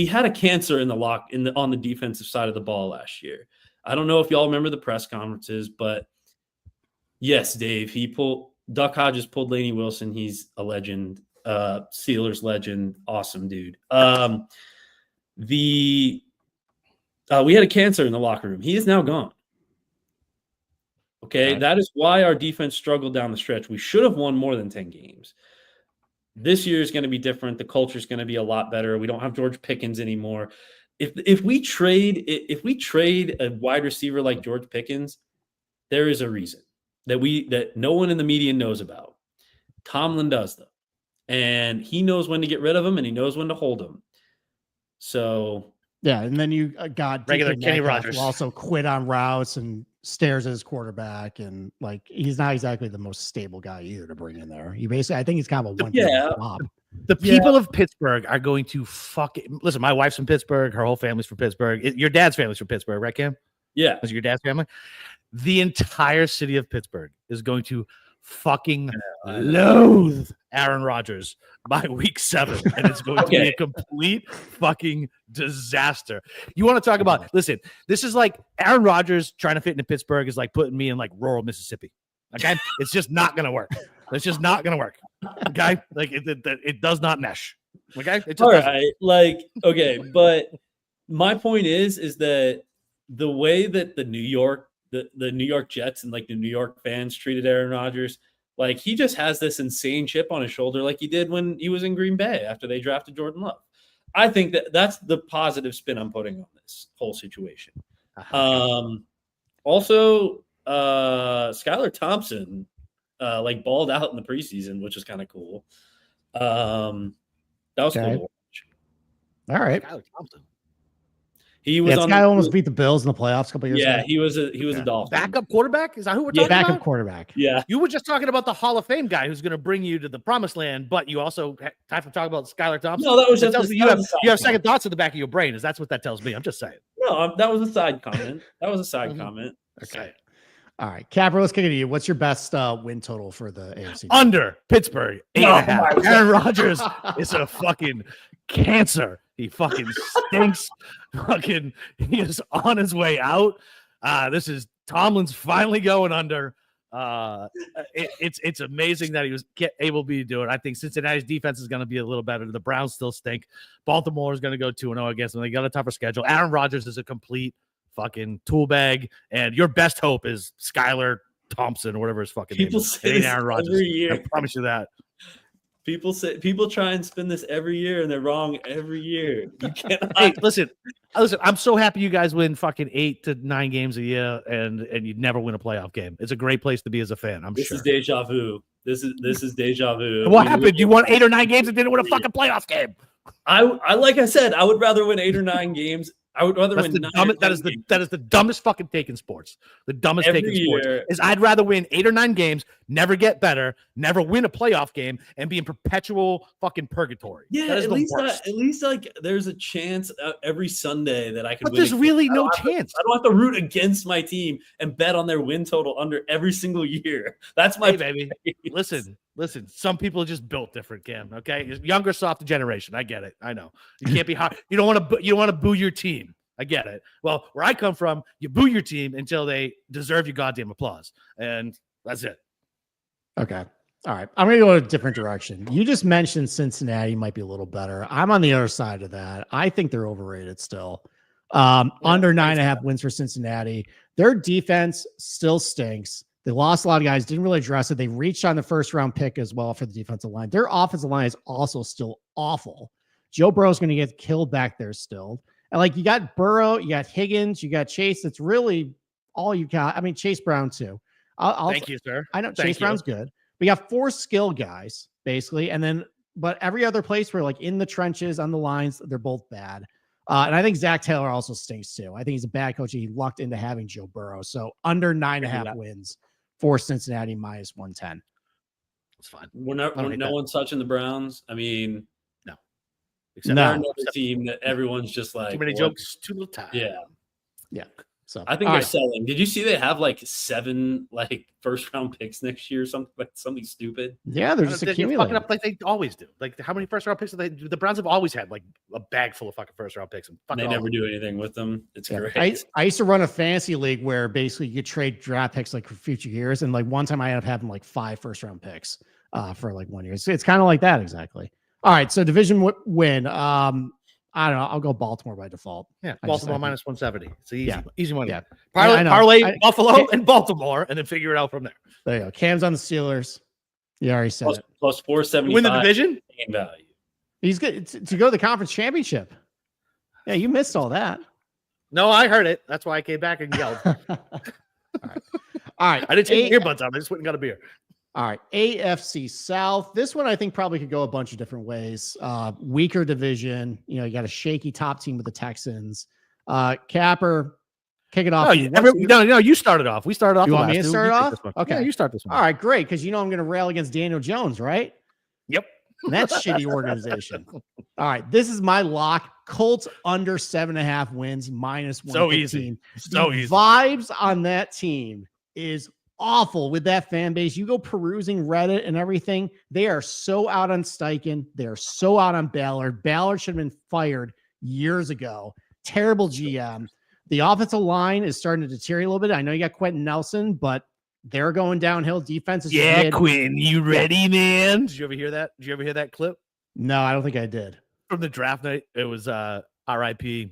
had a cancer on the defensive side of the ball last year. I don't know if y'all remember the press conferences, but yes, Dave, Duck Hodges pulled Laney Wilson. He's a legend, Steelers legend, awesome dude. We had a cancer in the locker room. He is now gone. Okay, that is why our defense struggled down the stretch. We should have won more than 10 games. This year is going to be different. The culture is going to be a lot better. We don't have George Pickens anymore. If we trade a wide receiver like George Pickens, there is a reason that no one in the media knows about. Tomlin does though, and he knows when to get rid of him and he knows when to hold him. So
yeah, and then you got
regular Kenny Rodgers
who also quit on routes and stares at his quarterback, and like he's not exactly the most stable guy either to bring in there. I think he's kind of a one.
The people of Pittsburgh are going to listen. My wife's from Pittsburgh. Her whole family's from Pittsburgh. Your dad's family's from Pittsburgh, right, Cam?
Yeah.
Was it your dad's family? The entire city of Pittsburgh is going to fucking loathe Aaron Rodgers by week 7, and it's going to be a complete fucking disaster. You want to talk about, listen, this is like Aaron Rodgers trying to fit into Pittsburgh is like putting me in like rural Mississippi. Okay? It's just not going to work. It's just not going to work. Okay? Like it does not mesh. Okay? It just
right. Like, okay. But my point is that the way that the New York Jets and like the New York fans treated Aaron Rodgers, like he just has this insane chip on his shoulder like he did when he was in Green Bay after they drafted Jordan Love. I think that's the positive spin I'm putting on this whole situation. Also, Skylar Thompson like balled out in the preseason, which is kind of cool. That was cool.
All right.
Skylar Thompson.
He was this guy almost beat the Bills in the playoffs a couple years ago.
Yeah, he was a Dolphin.
Backup quarterback? Is that who we're talking about?
Backup quarterback.
Yeah.
You were just talking about the Hall of Fame guy who's going to bring you to the promised land, but you also time to talk about Skylar Thompson.
No, that was just
you have second thoughts in the back of your brain. That's what that tells me. I'm just saying.
No, that was a side comment. Comment.
Okay.
All right, Capper, let's kick it to you. What's your best win total for the AFC?
Under Pittsburgh, 8.5. Aaron Rodgers is a fucking cancer. He fucking stinks. He is on his way out. This is Tomlin's finally going under. It's amazing that he was able to do it. I think Cincinnati's defense is going to be a little better. The Browns still stink. Baltimore is going to go 2-0 against them. They got a tougher schedule. Aaron Rodgers is a complete fucking tool bag, and your best hope is Skylar Thompson or whatever his fucking name is.
Say this Aaron Rodgers. Every year.
I promise you that.
People try and spin this every year, and they're wrong every year. You cannot.
Hey, listen. I'm so happy you guys win fucking 8 to 9 games a year, and you never win a playoff game. It's a great place to be as a fan. I'm sure.
This is deja vu. This is deja vu.
What happened? You won 8 or 9 games and didn't win a fucking playoff game.
I like I said, I would rather win 8 or 9 games. I would rather win.
That is the dumbest fucking take in sports. The dumbest take in sports is I'd rather win 8 or 9 games, never get better, never win a playoff game, and be in perpetual fucking purgatory.
Yeah, at least like there's a chance every Sunday that I can.
But there's really no chance.
I don't have to root against my team and bet on their win total under every single year. That's my
baby. Listen. Some people are just built different, Cam. Okay, younger, softer generation. I get it. I know you can't be hard. You don't want to boo your team. I get it. Well, where I come from, you boo your team until they deserve your goddamn applause, and that's it.
Okay. All right. I'm going to go a different direction. You just mentioned Cincinnati might be a little better. I'm on the other side of that. I think they're overrated still. Under 9.5 wins for Cincinnati. Their defense still stinks. They lost a lot of guys, didn't really address it. They reached on the first round pick as well for the defensive line. Their offensive line is also still awful. Joe Burrow's going to get killed back there still. And like you got Burrow, you got Higgins, you got Chase. That's really all you got. I mean, Chase Brown too.
Thank you, sir.
I know Chase Brown's good. We got 4 skill guys basically. And then, but every other place where like in the trenches on the lines, they're both bad. And I think Zach Taylor also stinks too. I think he's a bad coach. He lucked into having Joe Burrow. So under 9.5 wins for Cincinnati minus 110.
It's fine.
No one's touching the Browns. I mean,
no.
Except they're another team that everyone's just like
too many jokes, too little time.
Yeah. So
I think they're selling. Did you see they have like 7 like first round picks next year or something stupid?
Yeah, they're just accumulating
fucking up like they always do. Like how many first round picks the Browns have always had like a bag full of fucking first round picks and
they never do anything with them. It's great.
I used to run a fantasy league where basically you could trade draft picks like for future years, and like one time I ended up having like 5 first round picks for like 1 year. So it's kind of like that exactly. All right, so division win. I don't know. I'll go Baltimore by default.
Yeah, Baltimore minus 170. It's easy money.
Yeah,
parlay Buffalo and Baltimore, and then figure it out from there.
There you go. Cam's on the Steelers. You already said it.
Plus 475.
Win the division.
Value.
He's good to go to the conference championship. Yeah, you missed all that.
No, I heard it. That's why I came back and yelled.
All right.
I didn't take earbuds on. I just went and got a beer.
All right, AFC South. This one I think probably could go a bunch of different ways. Weaker division. You know, you got a shaky top team with the Texans. Capper, kick it off.
No, you started off. We started off.
You want me to start off?
Okay, yeah, you start this one.
All right, great, because you know I'm going to rail against Daniel Jones, right?
Yep.
And that's shitty organization. All right, this is my lock. Colts under 7.5 wins, minus 115.
So easy. So easy.
Vibes on that team is awful with that fan base. You go perusing Reddit and everything. They are so out on Steichen. They are so out on Ballard. Ballard should have been fired years ago. Terrible GM. The offensive line is starting to deteriorate a little bit. I know you got Quentin Nelson, but they're going downhill. Defense is
Quinn, you ready, man? Did you ever hear that? Did you ever hear that clip?
No, I don't think I did.
From the draft night, it was RIP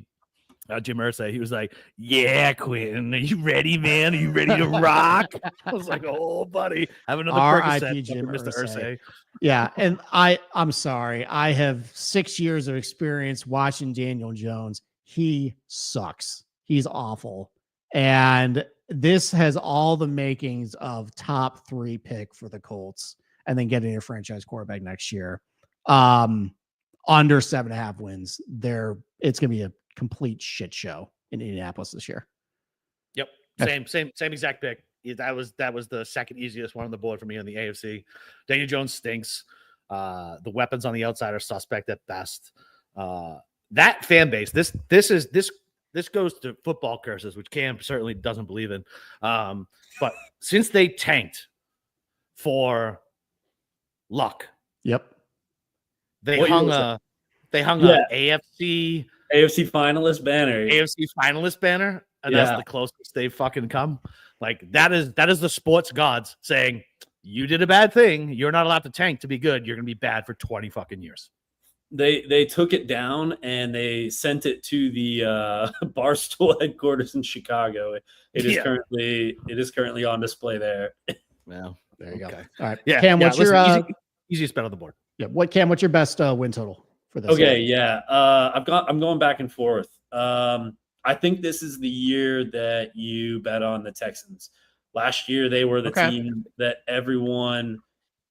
Jim Irsay. He was like, "Yeah, Quinn, are you ready, man? Are you ready to rock?" I was like, "Oh, buddy, have another
RIP Jim Mr. Irsay." Yeah, and I'm sorry. I have 6 years of experience watching Daniel Jones. He sucks. He's awful, and this has all the makings of top 3 pick for the Colts, and then getting a franchise quarterback next year. Under 7.5 wins, it's going to be a complete shit show in Indianapolis this year.
Yep. Same exact pick. That was the second easiest one on the board for me on the AFC. Daniel Jones stinks. The weapons on the outside are suspect at best. That fan base, this goes to football curses, which Cam certainly doesn't believe in. But since they tanked for luck, they hung a AFC
finalist
banner, and that's the closest they've fucking come. Like that is the sports gods saying, you did a bad thing. You're not allowed to tank to be good. You're gonna be bad for 20 fucking years.
They took it down and they sent it to the Barstool headquarters in Chicago. It is currently on display there.
Well,
there you go.
All
right, Cam, what's your
easiest bet on the board?
Yeah, what's your best win total for this?
Okay, I'm going back and forth. I think this is the year that you bet on the Texans. Last year they were the team that everyone.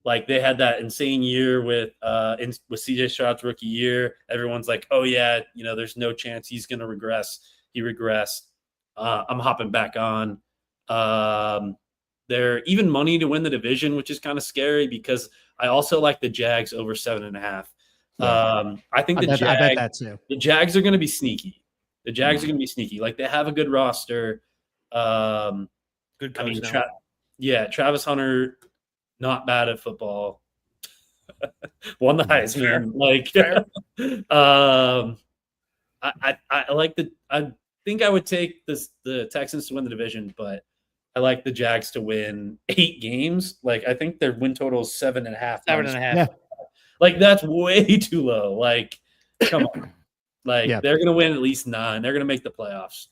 Like they had that insane year with CJ Stroud's rookie year. Everyone's like, oh yeah, there's no chance he's going to regress. He regressed. I'm hopping back on. They're even money to win the division, which is kind of scary because I also like the Jags over 7.5. I think I bet that too. The Jags are going to be sneaky. Like they have a good roster.
Good coach.
Travis Hunter. Not bad at football. Won the Heisman. I like I think I would take the Texans to win the division, but I like the Jags to win 8 games. Like, I think their win total is 7.5.
7.5.
Yeah.
Like, that's way too low. Like, come on. Like, they're going to win at least 9. They're going to make the playoffs.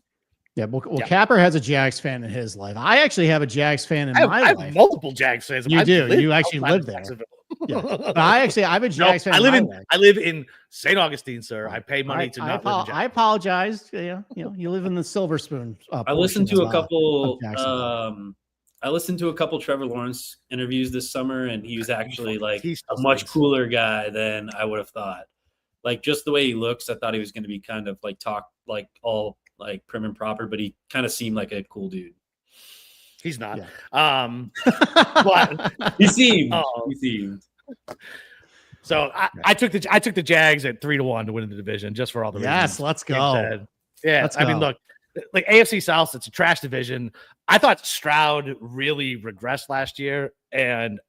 Yeah, well, Capper has a Jags fan in his life. I actually have a Jags fan in my life.
I have multiple Jags fans.
You do. You actually live there. Yeah. But I have a Jags fan.
I live in St. Augustine, sir. I pay money to not live in Jags.
I apologize. Yeah, you live in the Silver Spoon.
I listened to a couple. I listened to a couple Trevor Lawrence interviews this summer, and he was actually like a much cooler guy than I would have thought. Like, just the way he looks, I thought he was going to be kind of like talk like all like prim and proper, but he kind of seemed like a cool dude.
He's not.
Yeah.
But
he seemed. He seemed.
So I took the Jags at 3-1 to win the division just for all the reasons.
Yes, let's go.
Yeah, I mean, look, like AFC South, it's a trash division. I thought Stroud really regressed last year, and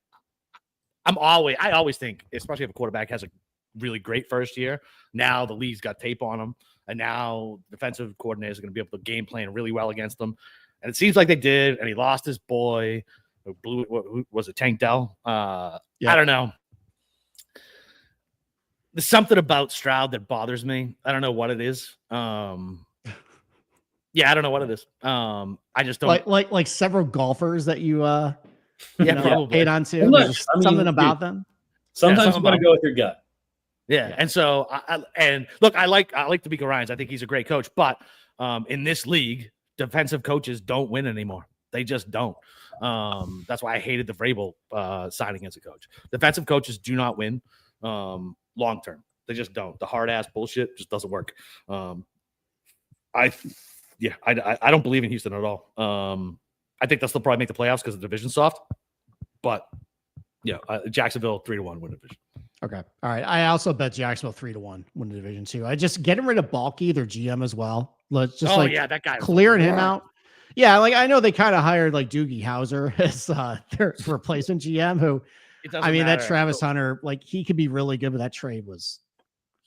I always think, especially if a quarterback has a really great first year, now the league's got tape on him, and now defensive coordinators are going to be able to game plan really well against them. And it seems like they did, and he lost his boy. Who was it, Tank Dell? I don't know. There's something about Stroud that bothers me. I don't know what it is. I don't know what it is. I just don't
like several golfers that you
probably
paid on to. Look, something about them.
Sometimes you got to go with your gut.
Yeah. And so I like D'Amico Ryans. I think he's a great coach, but in this league, defensive coaches don't win anymore. They just don't. That's why I hated the Vrabel signing as a coach. Defensive coaches do not win long term. They just don't. The hard ass bullshit just doesn't work. I don't believe in Houston at all. I think they'll still probably make the playoffs because the division's soft. But Jacksonville 3-1 win the division.
Okay. All right. I also bet Jacksonville 3-1 win the division too. I just getting rid of Balky, their GM as well. Let's just
that guy
clearing him out. Yeah, like I know they kind of hired like Doogie Howser as their replacement GM. Who, I mean, that Travis Hunter, like he could be really good, but that trade was.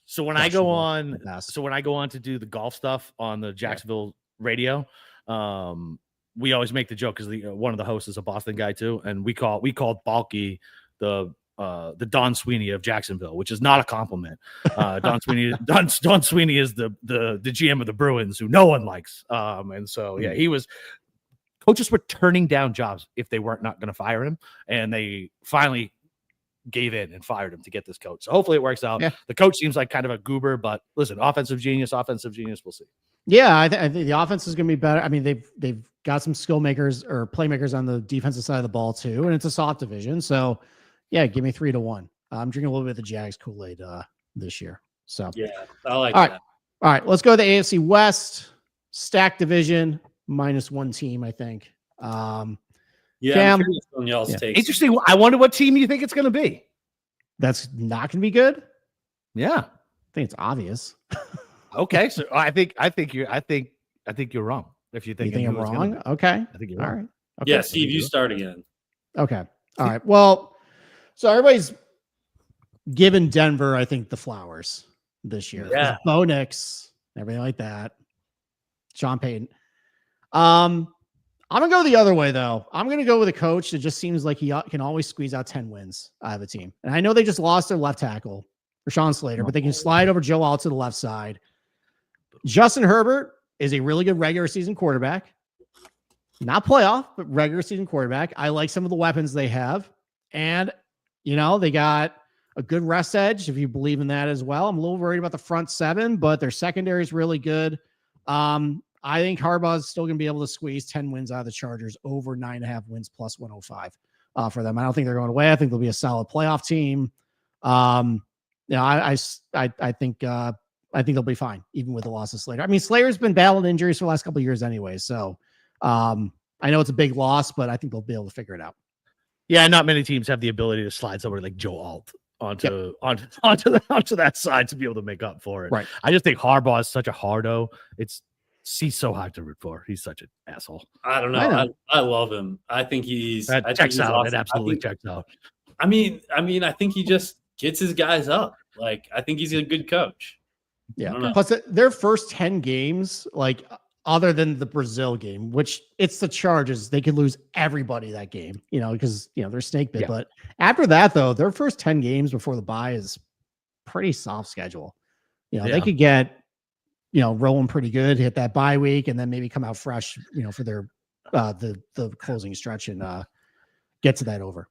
So when I go on to do the golf stuff on the Jacksonville radio, we always make the joke because one of the hosts is a Boston guy too, and we called Balky the Don Sweeney of Jacksonville, which is not a compliment. Don Sweeney is the GM of the Bruins, who no one likes. And so coaches were turning down jobs if they weren't not going to fire him, and they finally gave in and fired him to get this coach. So hopefully it works out. Yeah. The coach seems like kind of a goober, but listen, offensive genius, we'll see. Yeah,
I think the offense is going to be better. I mean, they've got some skill makers or playmakers on the defensive side of the ball too, and it's a soft division, so. Yeah, give me 3-1. I'm drinking a little bit of the Jags Kool-Aid this year. So
yeah, I like that.
All right, let's go to the AFC West stacked division -1 team. I think. Cam,
on y'all's takes.
Interesting. I wonder what team you think it's going to be.
That's not going to be good.
Yeah,
I think it's obvious.
Okay, so I think you're wrong. If you think
I'm wrong, okay.
I think you're
all
wrong.
right. Okay.
Yeah, Steve, you start again.
Okay. All right. Well. So everybody's given Denver, I think, the flowers this year.
Yeah.
Bo Nix, everything like that. Sean Payton. I'm going to go the other way, though. I'm going to go with a coach that just seems like he can always squeeze out 10 wins out of a team. And I know they just lost their left tackle, Rashawn Slater, but they can slide over Joe Alt to the left side. Justin Herbert is a really good regular season quarterback. Not playoff, but regular season quarterback. I like some of the weapons they have. And they got a good rest edge, if you believe in that as well. I'm a little worried about the front seven, but their secondary is really good. I think Harbaugh is still going to be able to squeeze 10 wins out of the Chargers, over 9.5 wins plus 105 for them. I don't think they're going away. I think they'll be a solid playoff team. I think they'll be fine, even with the loss of Slater. I mean, Slater's been battling injuries for the last couple of years anyway. So I know it's a big loss, but I think they'll be able to figure it out.
Yeah, not many teams have the ability to slide somebody like Joe Alt onto that side to be able to make up for it.
Right.
I just think Harbaugh is such a hardo. He's so hard to root for. He's such an asshole.
I don't know. I love him. I think
checks out. Awesome. It absolutely checks out.
I mean, I think he just gets his guys up. Like, I think he's a good coach.
Yeah. Plus, their first 10 games, like other than the Brazil game, which it's the Chargers. They could lose everybody that game, because, they're snake bit. Yeah. But after that, though, their first 10 games before the bye is pretty soft schedule. They could get, rolling pretty good, hit that bye week, and then maybe come out fresh, for their the closing stretch and get to that over.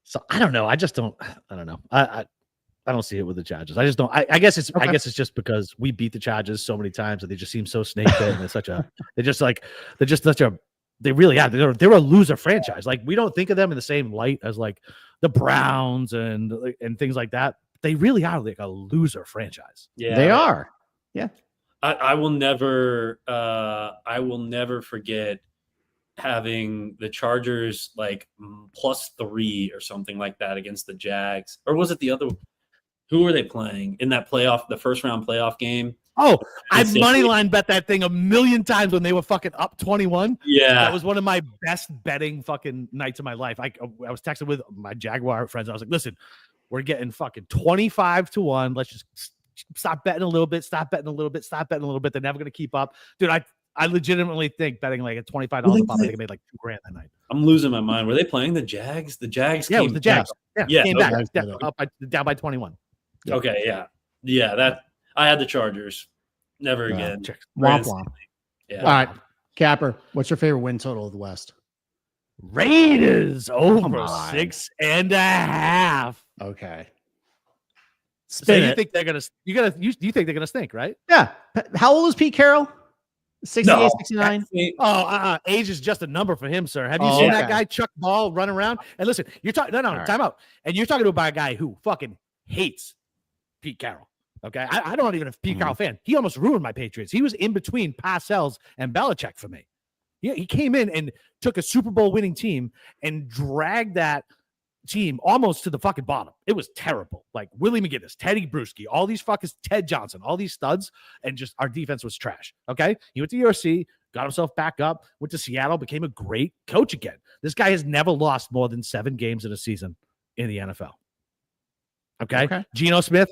So I don't know. I don't know. I don't see it with the Chargers. I just don't. I guess it's just because we beat the Chargers so many times that they just seem so snake bit, and they really are. They're a loser franchise. Like, we don't think of them in the same light as like the Browns and things like that. They really are like a loser franchise.
Yeah, they are. Yeah.
I will never forget having the Chargers like +3 or something like that against the Jags. Or was it the other? Who were they playing in that the first round playoff game?
Oh, I moneyline bet that thing a million times when they were fucking up 21.
Yeah.
That was one of my best betting fucking nights of my life. I was texting with my Jaguar friends. I was like, listen, we're getting fucking 25-1. Let's just stop betting a little bit, stop betting a little bit, stop betting a little bit. They're never going to keep up. Dude, I legitimately think betting like a $25 pop, I think I made like $2,000 that night.
I'm losing my mind. Were they playing the Jags? The Jags
came. Yeah, it was the Jags. Yeah, came back. Down by 21.
Yeah. Okay, yeah. That I had the Chargers. Never again.
Womp womp. Yeah. All right, Capper. What's your favorite win total of the West?
Raiders over 6.5.
Okay.
So you think they're gonna? You think they're gonna stink, right?
Yeah. How old is Pete Carroll? 68, 69.
Age is just a number for him, sir. Have you seen that guy chuck ball, run around? And listen, you're talking. No, time out. And you're talking about a guy who fucking hates Pete Carroll. Okay, I don't even a Pete Carroll fan. He almost ruined my Patriots. He was in between Parcells and Belichick for me. Yeah, he came in and took a Super Bowl winning team and dragged that team almost to the fucking bottom. It was terrible. Like Willie McGinnis, Teddy Bruschi, all these fuckers, Ted Johnson, all these studs, and just our defense was trash. Okay, he went to USC, got himself back up, went to Seattle, became a great coach again. This guy has never lost more than 7 games in a season in the NFL. Okay. Geno Smith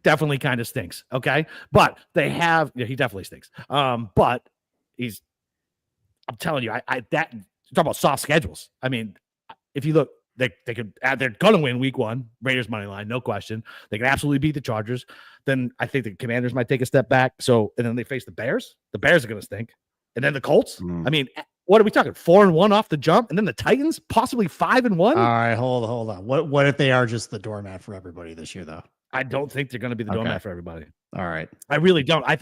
definitely kind of stinks. Okay. But they have, he definitely stinks. But I'm telling you, talk about soft schedules. I mean, if you look, they're going to win week 1, Raiders money line, no question. They can absolutely beat the Chargers. Then I think the Commanders might take a step back. And then they face the Bears. The Bears are going to stink. And then the Colts. I mean, what are we talking? 4-1 off the jump, and then the Titans possibly 5-1.
All right, hold on. What if they are just the doormat for everybody this year, though?
I don't think they're going to be the doormat for everybody.
All right,
I really don't. I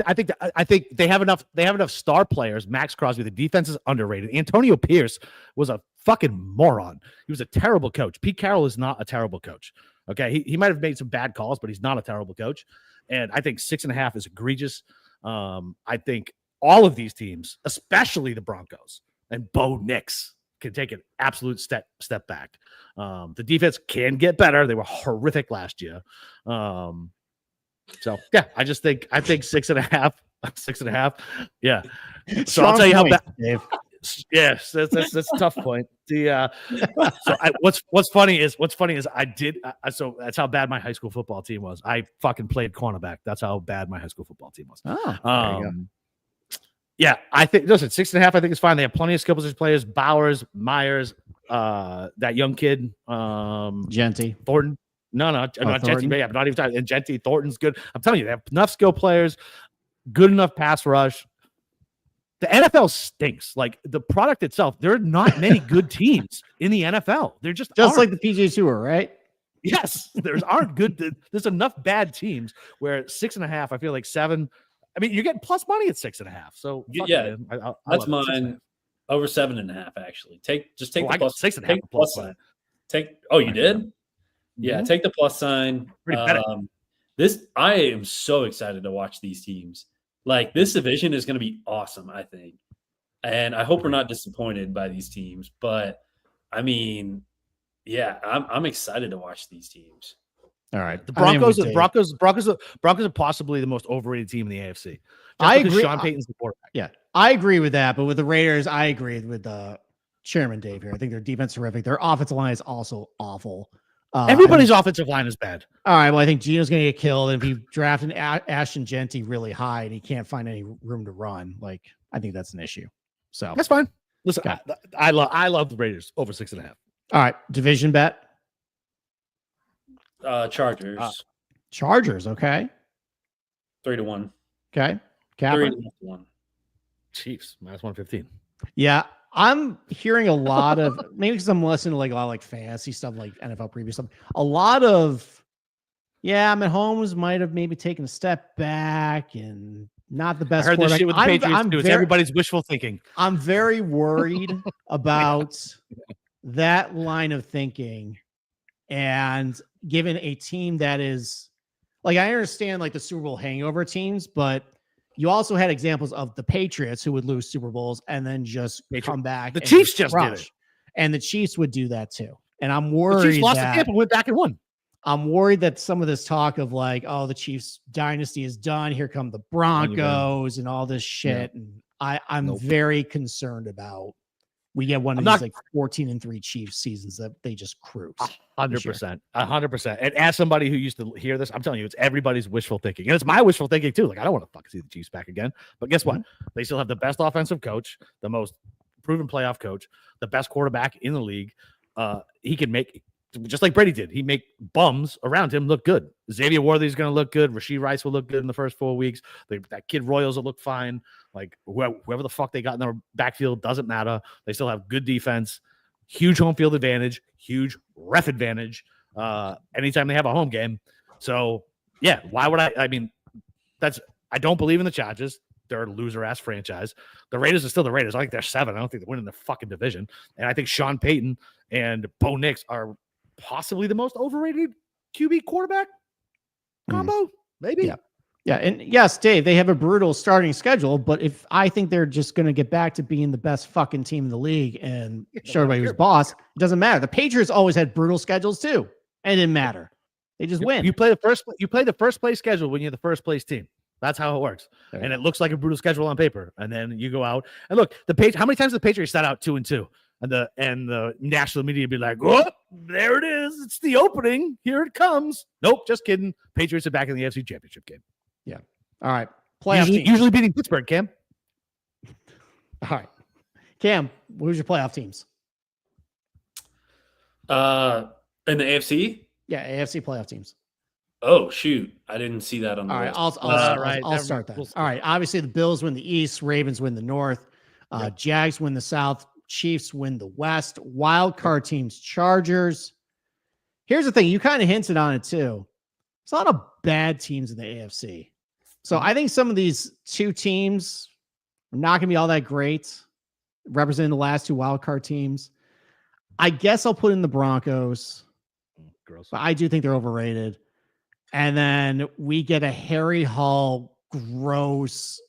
think they have enough. They have enough star players. Max Crosby, the defense is underrated. Antonio Pierce was a fucking moron. He was a terrible coach. Pete Carroll is not a terrible coach. Okay, he might have made some bad calls, but he's not a terrible coach. And I think 6.5 is egregious. I think all of these teams, especially the Broncos and Bo Nix, can take an absolute step back. The defense can get better. They were horrific last year. So yeah, I think 6.5. 6.5. Yeah. So I'll tell you how bad. Dave. Yes, that's a tough point. What's funny is I did. So that's how bad my high school football team was. I fucking played cornerback. That's how bad my high school football team was. Yeah, I think 6.5. I think it's fine. They have plenty of skill position players. Bowers, Myers, that young kid,
Genty,
Thornton. No, not Genty. Yeah, not even talking. And Genty, Thornton's good. I'm telling you, they have enough skill players, good enough pass rush. The NFL stinks. Like the product itself, there are not many good teams in the NFL. They're just
like the PGA Tour, right?
Yes, aren't good. There's enough bad teams where 6.5. I feel like 7. I mean, you're getting plus money at 6.5. So
yeah, that's mine. Over 7.5. Actually, take the plus
6.5.
Take plus sign. You did? Yeah, take the plus sign. I am so excited to watch these teams. Like this division is going to be awesome, I think, and I hope we're not disappointed by these teams. But I mean, yeah, I'm excited to watch these teams.
All right,
the Broncos are possibly the most overrated team in the AFC.
I agree.
Sean Payton's the quarterback.
Yeah, I agree with that. But with the Raiders, I agree with Chairman Dave here. I think their defense is terrific. Their offensive line is also awful.
Everybody's offensive line is bad.
All right. Well, I think Geno's going to get killed. And if you draft an Ashton Genty really high and he can't find any room to run, like I think that's an issue. So
that's fine. Listen, I love the Raiders over 6.5.
All right, division bet.
Chargers.
Chargers. Okay.
3-1.
Okay. Capper.
3-1.
Chiefs -115.
Yeah, I'm hearing a lot of maybe because I'm listening to like a lot of like fantasy stuff, like NFL preview stuff. A lot of Mahomes might have maybe taken a step back and not the best.
I heard this shit with the Patriots too. It's everybody's wishful thinking.
I'm very worried about that line of thinking, and given a team that is like, I understand like the Super Bowl hangover teams, but you also had examples of the Patriots who would lose Super Bowls and then just come back.
The Chiefs just did it.
And the Chiefs would do that too. And I'm worried
the Chiefs lost the Tampa, went back and won.
I'm worried that some of this talk of like, oh, the Chiefs dynasty is done. Here come the Broncos and all this shit. Yeah. And I'm very concerned about we get one of these like 14-3 Chiefs seasons that they just cruise.
100%. 100%. And as somebody who used to hear this, I'm telling you, it's everybody's wishful thinking. And it's my wishful thinking too. Like, I don't want to fucking see the Chiefs back again. But guess what? They still have the best offensive coach, the most proven playoff coach, the best quarterback in the league. He can make, just like Brady did, he make bums around him look good. Xavier Worthy's going to look good. Rashee Rice will look good in the first 4 weeks. That kid Royals will look fine. Like whoever the fuck they got in their backfield doesn't matter. They still have good defense, huge home field advantage, huge ref advantage anytime they have a home game. So yeah, why would I mean, I don't believe in the Chargers. They're a loser ass franchise. The Raiders are still the Raiders. I think they're 7. I don't think they're winning the fucking division. And I think Sean Payton and Bo Nix are possibly the most overrated QB quarterback combo. Maybe.
Yeah. Yeah. And yes, Dave, they have a brutal starting schedule, but if I think they're just going to get back to being the best fucking team in the league and show everybody who's boss, it doesn't matter. The Patriots always had brutal schedules too. And it didn't matter. They just win.
You play the first place schedule when you're the first place team. That's how it works. And it looks like a brutal schedule on paper. And then you go out and look, how many times did the Patriots sat out 2-2? And the national media be like, oh, there it is. It's the opening. Here it comes. Nope, just kidding. Patriots are back in the NFC Championship game.
Yeah. All right. Playoff
usually beating Pittsburgh, Cam.
All right. Cam, who's your playoff teams?
In the AFC?
Yeah, AFC playoff teams.
Oh, shoot. I didn't see that on the list.
I'll start that. All right. Obviously, the Bills win the East. Ravens win the North. Jags win the South. Chiefs win the West. Wild card teams, Chargers. Here's the thing. You kind of hinted on it, too. There's a lot of bad teams in the AFC. So I think some of these two teams are not going to be all that great, representing the last two wild card teams. I guess I'll put in the Broncos.
Gross.
But I do think they're overrated. And then we get a Harry Hall gross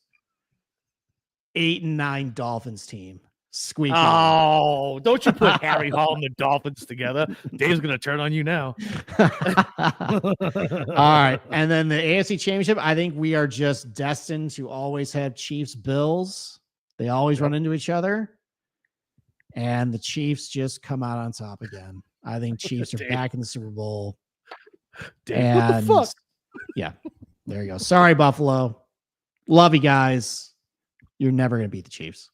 8-9 Dolphins team. Squeak.
Oh, don't you put Harry Hall and the Dolphins together. Dave's going to turn on you now.
All right. And then the AFC Championship, I think we are just destined to always have Chiefs Bills. They always run into each other. And the Chiefs just come out on top again. I think Chiefs are back in the Super Bowl.
Dave,
and
what the fuck?
Yeah, there you go. Sorry, Buffalo. Love you guys. You're never going to beat the Chiefs.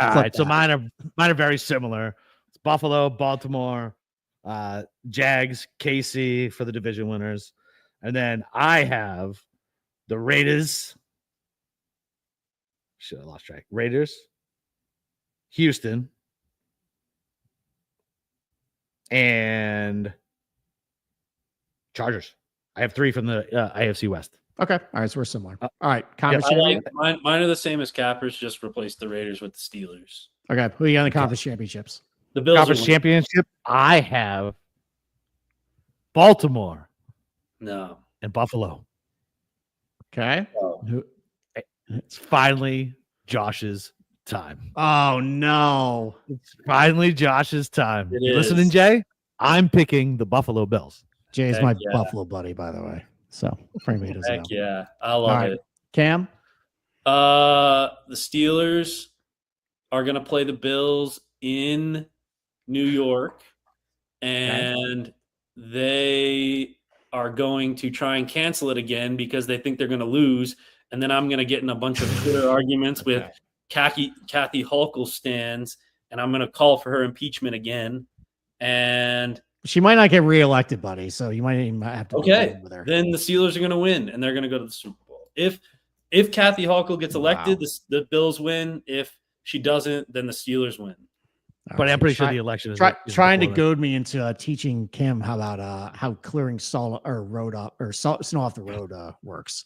All right, so mine are very similar. It's Buffalo, Baltimore, Jags, KC for the division winners. And then I have the Raiders. Shit, I lost track. Raiders, Houston, and Chargers. I have 3 from the AFC West.
Okay. All right. So we're similar. All right.
Mine are the same as Cappers. Just replace the Raiders with the Steelers.
Okay. Who you got in the conference championships?
The Bills.
Conference championship. I have Baltimore.
No.
And Buffalo.
Okay.
It's finally Josh's time.
Oh, no.
It's finally Josh's time.
You
listening, Jay? I'm picking the Buffalo Bills.
Jay's my Buffalo buddy, by the way. So, frankly, he doesn't know.
Yeah. I love it.
Cam?
The Steelers are going to play the Bills in New York, and they are going to try and cancel it again because they think they're going to lose. And then I'm going to get in a bunch of Twitter arguments with Kathy Hochul stands, and I'm going to call for her impeachment again. And
she might not get reelected, buddy. So you might even have to.
Okay, then the Steelers are going to win, and they're going to go to the Super Bowl. If Kathy Hochul gets elected, the Bills win. If she doesn't, then the Steelers win.
But I'm pretty sure the election is
trying to goad me into teaching Kim how clearing snow off the road works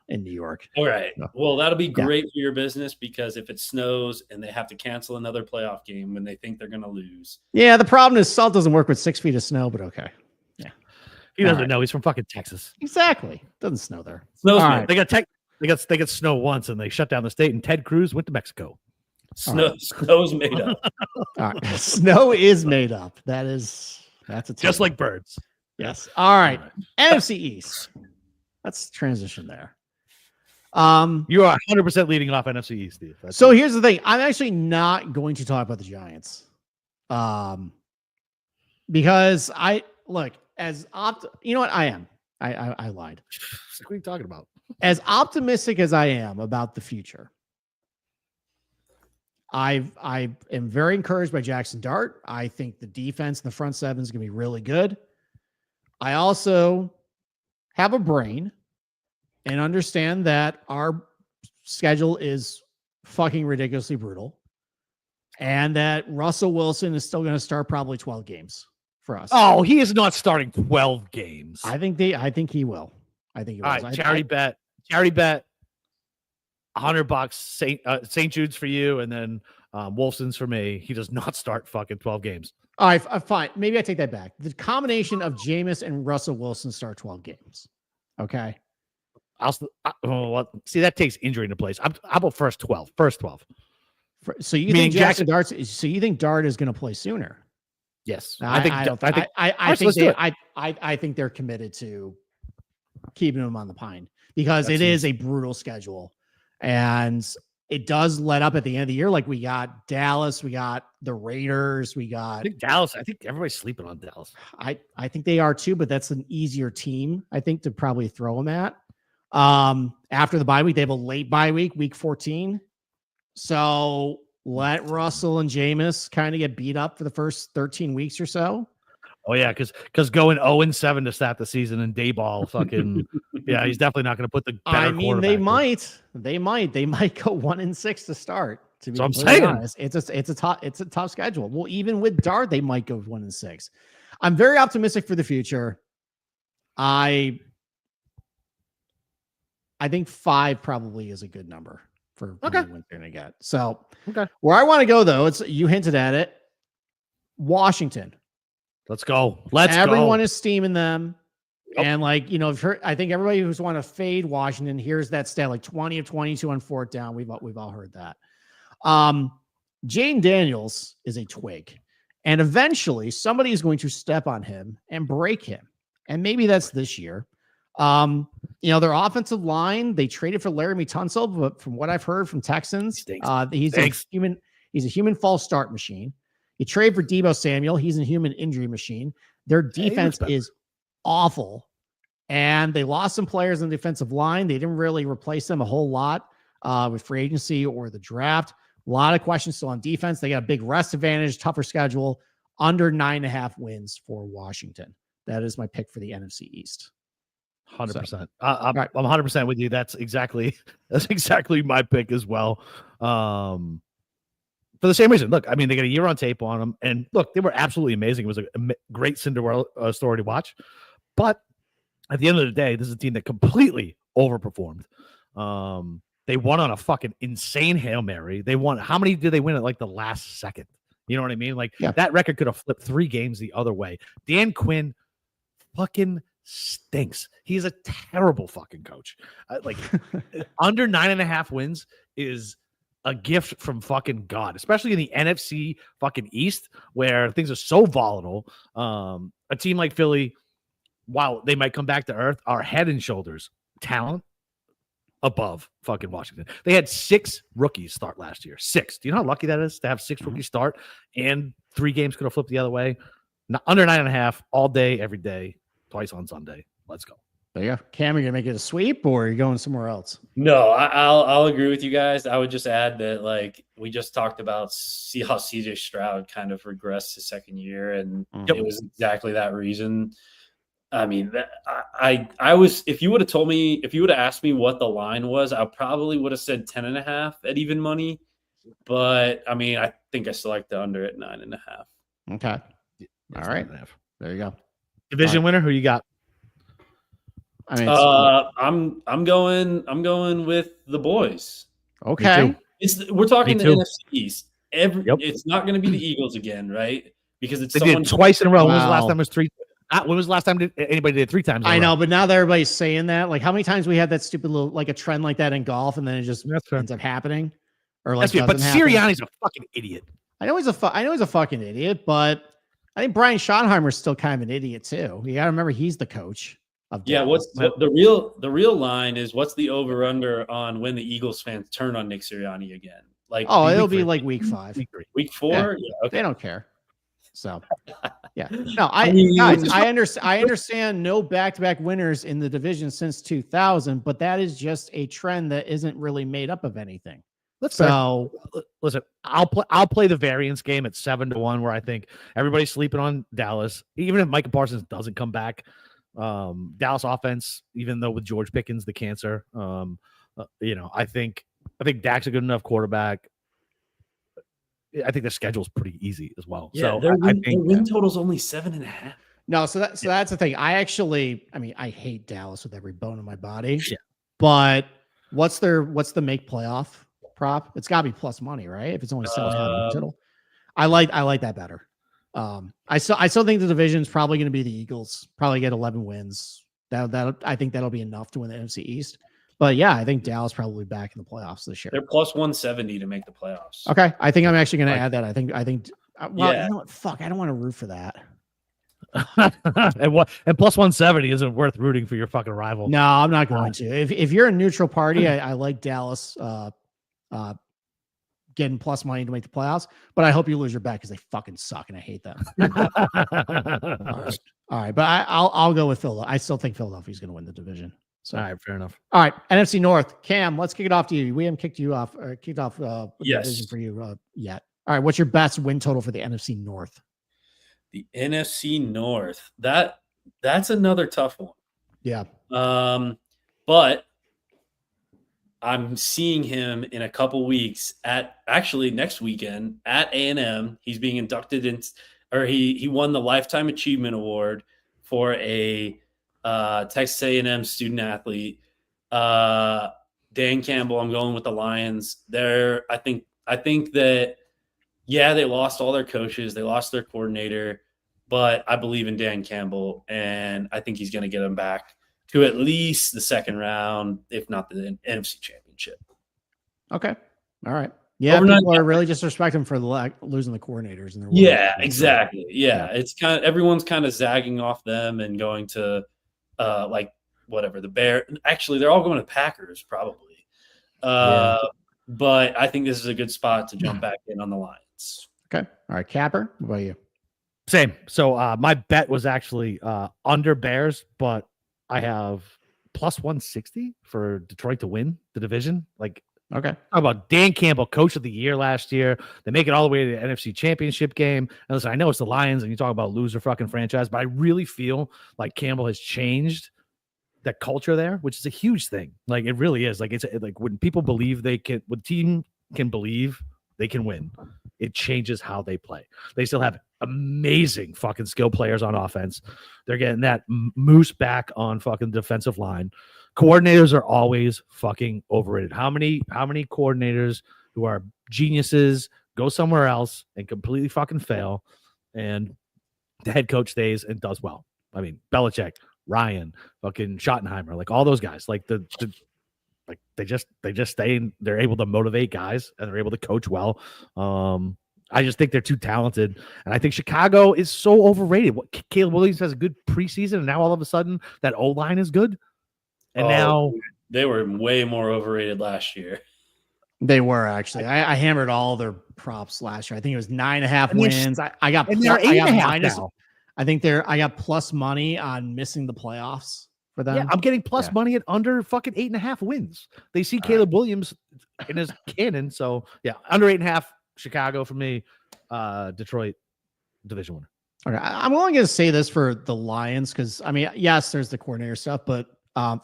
in New York.
All right. Well, that'll be great for your business, because if it snows and they have to cancel another playoff game when they think they're going to lose.
Yeah, the problem is salt doesn't work with 6 feet of snow, but okay. Yeah,
he doesn't know. He's from fucking Texas.
Exactly. Doesn't snow there.
Right.
They got snow once, and they shut down the state. And Ted Cruz went to Mexico.
Snow's made up.
All right. Snow is made up. That's
just like birds.
Yes. All right. NFC East. Let's transition there.
You are 100% leading off NFC East, Steve.
Here's the thing. I'm actually not going to talk about the Giants. Because you know what? I am. I lied.
What are you talking about?
As optimistic as I am about the future, I am very encouraged by Jackson Dart. I think the defense in the front seven is going to be really good. I also have a brain and understand that our schedule is fucking ridiculously brutal, and that Russell Wilson is still going to start probably 12 games for us.
Oh, he is not starting 12 games.
I think he will. I think he will.
All right, charity bet, $100, St. Jude's for you, and then Wolfson's for me. He does not start fucking 12 games.
All right, fine. Maybe I take that back. The combination of Jameis and Russell Wilson start 12 games. Okay.
See, that takes injury into place. How about first 12?
So you think Jackson Dart? So you think Dart is going to play sooner?
Yes,
I think they're committed to keeping him on the pine, because it is a brutal schedule, and it does let up at the end of the year. Like, we got Dallas, we got the Raiders, I
think Dallas. I think everybody's sleeping on Dallas.
I think they are too, but that's an easier team, I think, to probably throw them at. After the bye week, they have a late bye week, week 14. So let Russell and Jameis kind of get beat up for the first 13 weeks or so.
Oh yeah, because going 0-7 to start the season and Dayball fucking yeah, he's definitely not going to put the better quarterback. They might
go 1-6 to start. To be
I'm saying,
honest, it's a tough schedule. Well, even with Dart, they might go 1-6. I'm very optimistic for the future. I think 5 probably is a good number for what they're going to get. So where I want to go, though, you hinted at it. Washington.
Let's go.
Everyone is steaming them. Yep. And I think everybody who's want to fade Washington, here's that stat, like 20 of 22 on fourth down. We've all heard that. Jane Daniels is a twig, and eventually somebody is going to step on him and break him. And maybe that's this year. Their offensive line, they traded for Laramie Tunsil, but from what I've heard from Texans, he's a human false start machine. You trade for Deebo Samuel. He's a human injury machine. Their defense is awful, and they lost some players on the defensive line. They didn't really replace them a whole lot with free agency or the draft. A lot of questions still on defense. They got a big rest advantage, tougher schedule, under 9.5 wins for Washington. That is my pick for the NFC East.
100%. I'm 100% with you. That's exactly my pick as well. For the same reason. Look, I mean, they got a year on tape on them, and look, they were absolutely amazing. It was a great Cinderella story to watch. But at the end of the day, this is a team that completely overperformed. They won on a fucking insane Hail Mary. They won. How many did they win at like the last second? You know what I mean? Like that record could have flipped 3 games the other way. Dan Quinn fucking stinks. He's a terrible fucking coach. Under 9.5 wins is a gift from fucking God, especially in the NFC fucking East, where things are so volatile. A team like Philly, while they might come back to earth, are head and shoulders talent above fucking Washington. They had 6 rookies start last year. 6. Do you know how lucky that is to have 6 rookies start, and 3 games could have flipped the other way? Under 9.5 all day, every day, twice on Sunday. Let's go.
There you go. Cam, are you gonna make it a sweep, or are you going somewhere else?
No, I'll agree with you guys. I would just add that, like, we just talked about, see how CJ Stroud kind of regressed his second year, and it was exactly that reason. I mean, I was, if you would have asked me what the line was, I probably would have said 10.5 at even money. But I mean, I think I select the under at 9.5.
Okay. All right. There you go.
Division winner, who you got?
I mean, I'm going with the boys.
Okay.
We're talking the NFC East. It's not going to be the Eagles again, right? Because
they did twice in a row. Wow. When was the last time it was 3? When was the last time anybody did 3 times?
I know, but now that everybody's saying that, like, how many times we had that stupid little, like, a trend like that in golf, and then it just ends up happening, or like,
but Sirianni's a fucking idiot.
I know he's a fucking idiot, but I think Brian Schottenheimer's still kind of an idiot too. You got to remember he's the coach.
What's the real line is, what's the over under on when the Eagles fans turn on Nick Sirianni again? Like,
it'll be like week 5,
week 4.
Yeah, okay. They don't care. So, yeah, no, I understand no back-to-back winners in the division since 2000, but that is just a trend that isn't really made up of anything. Listen,
I'll play the variance game at 7-1, where I think everybody's sleeping on Dallas, even if Micah Parsons doesn't come back. Dallas offense, even though with George Pickens, the cancer, I think Dak's a good enough quarterback. I think the schedule's pretty easy as well.
Yeah,
so
their win total's only 7.5.
No, so that's the thing. I hate Dallas with every bone in my body. Yeah. But what's the make playoff prop? It's got to be plus money, right? If it's only 7.5 total. I like that better. I still think the division's probably going to be the Eagles. Probably get 11 wins. I think that'll be enough to win the NFC East. But yeah, I think Dallas probably back in the playoffs this year.
They're plus 170 to make the playoffs.
Okay, I think I'm actually going to add that. I think. Well, you know what? Fuck, I don't want to root for that.
and plus 170 isn't worth rooting for your fucking rival.
No, I'm not going to. If you're a neutral party, I like Dallas getting plus money to make the playoffs, but I hope you lose your bet because they fucking suck and I hate them. All right, but I'll go with Philadelphia. I still think Philadelphia's going to win the division. So,
all right, fair enough.
All right, NFC North. Cam, let's kick it off to you. We haven't kicked off the division for you yet. All right, what's your best win total for the NFC North?
The NFC North. That's another tough one.
Yeah.
But I'm seeing him in a couple weeks actually next weekend at A&M. He's being inducted he won the Lifetime Achievement Award for a Texas A&M student athlete. Dan Campbell, I'm going with the Lions. I think that, yeah, they lost all their coaches. They lost their coordinator, but I believe in Dan Campbell, and I think he's going to get them back to at least the second round, if not the NFC Championship.
Okay. All right. Yeah, people are really disrespecting for losing the coordinators.
Yeah, exactly. Yeah, it's kind of, everyone's kind of zagging off them and going to the Bear. Actually, they're all going to Packers probably. But I think this is a good spot to jump back in on the Lions.
Okay. All right, Capper, what about you?
Same. So my bet was actually under Bears, but I have plus 160 for Detroit to win the division. Like,
okay.
How about Dan Campbell, coach of the year last year? They make it all the way to the NFC Championship game. And listen, I know it's the Lions, and you talk about loser fucking franchise, but I really feel like Campbell has changed that culture there, which is a huge thing. Like, it really is. Like, it's like when people believe when team can believe they can win, it changes how they play. They still have amazing fucking skill players on offense. They're getting that moose back on fucking defensive line. Coordinators are always fucking overrated. How many coordinators who are geniuses go somewhere else and completely fucking fail, and the head coach stays and does well? I mean, Belichick, Ryan, fucking Schottenheimer, like all those guys, like they just stay and they're able to motivate guys and they're able to coach well. I just think they're too talented, and I think Chicago is so overrated. Caleb Williams has a good preseason, and now all of a sudden that O-line is good. And now
they were way more overrated last year.
They were actually. I hammered all their props last year. I think it was 9.5 wins. I got minus. Now. I got plus money on missing the playoffs. for them.
Yeah, I'm getting plus money at under fucking 8.5 wins. They see Caleb Williams in his cannon. So yeah, under 8.5, Chicago for me. Detroit division winner.
Okay, I'm only going to say this for the Lions because, I mean, yes, there's the coordinator stuff, but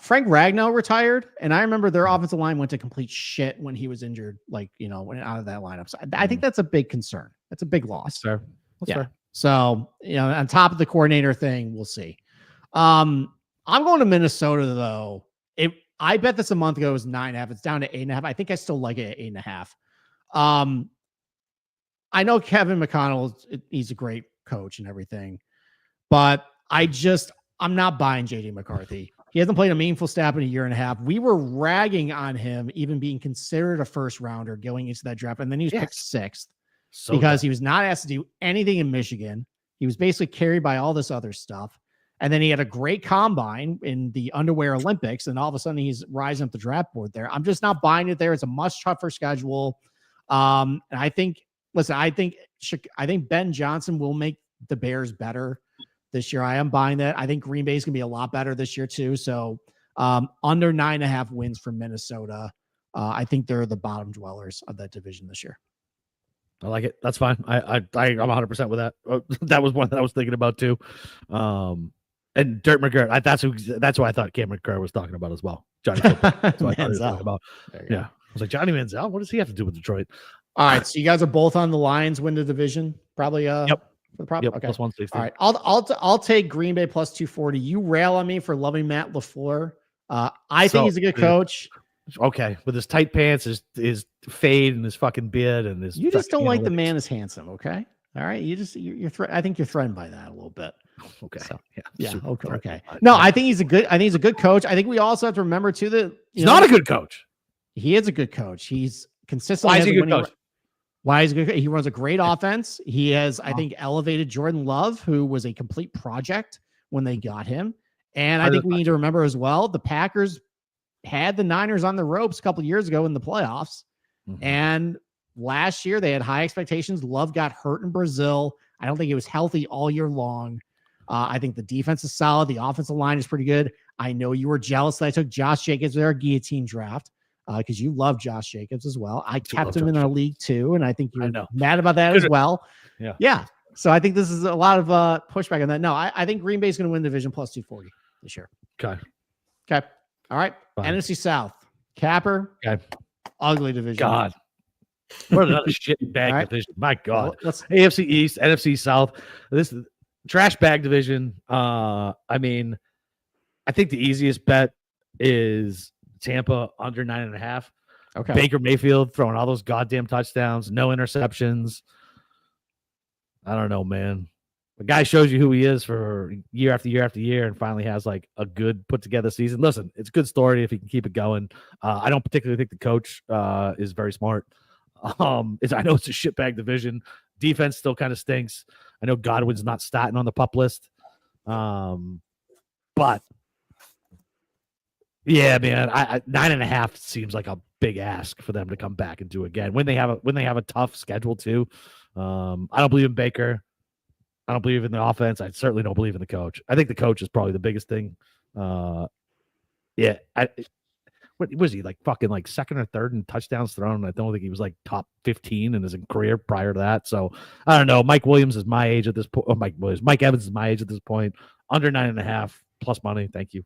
Frank Ragnow retired, and I remember their offensive line went to complete shit when he was injured, like, went out of that lineup. So I think that's a big concern. That's a big loss.
That's fair.
So, on top of the coordinator thing, we'll see. I'm going to Minnesota, though. I bet this a month ago was 9.5. It's down to 8.5. I think I still like it at 8.5. I know Kevin McConnell, he's a great coach and everything, but I'm not buying JJ McCarthy. He hasn't played a meaningful snap in a year and a half. We were ragging on him even being considered a first rounder going into that draft. And then he was picked 6th because he was not asked to do anything in Michigan. He was basically carried by all this other stuff. And then he had a great combine in the underwear Olympics. And all of a sudden he's rising up the draft board there. I'm just not buying it there. It's a much tougher schedule. And I think Ben Johnson will make the Bears better this year. I am buying that. I think Green Bay is going to be a lot better this year too. So under 9.5 wins for Minnesota. I think they're the bottom dwellers of that division this year.
I like it. That's fine. I'm 100% with that. That was one that I was thinking about too. And Dirk McGurk, that's what I thought Cameron Kerr was talking about as well. Johnny Football. That's what I thought he was talking about. Yeah. I was like, Johnny Manziel, what does he have to do with Detroit?
All right. So you guys are both on the Lions win the division. Probably
Yep.
Okay.
Plus 160.
All right. I'll take Green Bay plus 240. You rail on me for loving Matt LaFleur. I think he's a good coach.
Okay, with his tight pants, his fade, and his fucking beard, and his.
You just don't like the man is handsome. Okay. All right. I think you're threatened by that a little bit.
Okay.
So, yeah. Okay. No, I think he's a good coach. I think we also have to remember too that
he's not a good coach.
He is a good coach. He's consistently.
Why is he a good coach?
Why is he good? He runs a great offense. He has, I think, elevated Jordan Love, who was a complete project when they got him. And I think we need to remember as well, the Packers had the Niners on the ropes a couple of years ago in the playoffs. Mm-hmm. And last year they had high expectations. Love got hurt in Brazil. I don't think he was healthy all year long. I think the defense is solid. The offensive line is pretty good. I know you were jealous that I took Josh Jacobs with our guillotine draft because you love Josh Jacobs as well. I kept him in our league too, and I think you're mad about that as well. Yeah. So I think this is a lot of pushback on that. No, I think Green Bay is going to win the division plus 240 this year.
Okay.
All right. Fine. NFC South. Capper.
Okay.
Ugly division.
God. What another shit bag division. My God. AFC East, NFC South. This is trash bag division. I mean, I think the easiest bet is Tampa under 9.5.
Okay.
Baker Mayfield throwing all those goddamn touchdowns, no interceptions. I don't know, man. The guy shows you who he is for year after year after year and finally has like a good put together season. Listen, it's a good story if he can keep it going. I don't particularly think the coach is very smart. I know it's a shitbag division. Defense still kind of stinks. I know Godwin's not starting on the pup list. But yeah, man, 9.5 seems like a big ask for them to come back and do again when they have a tough schedule too. I don't believe in Baker. I don't believe in the offense. I certainly don't believe in the coach. I think the coach is probably the biggest thing. What was he like? Fucking like second or third in touchdowns thrown. I don't think he was like top 15 in his career prior to that. So I don't know. Mike Williams is my age at this point. Mike Evans is my age at this point. Under 9.5 plus money. Thank you.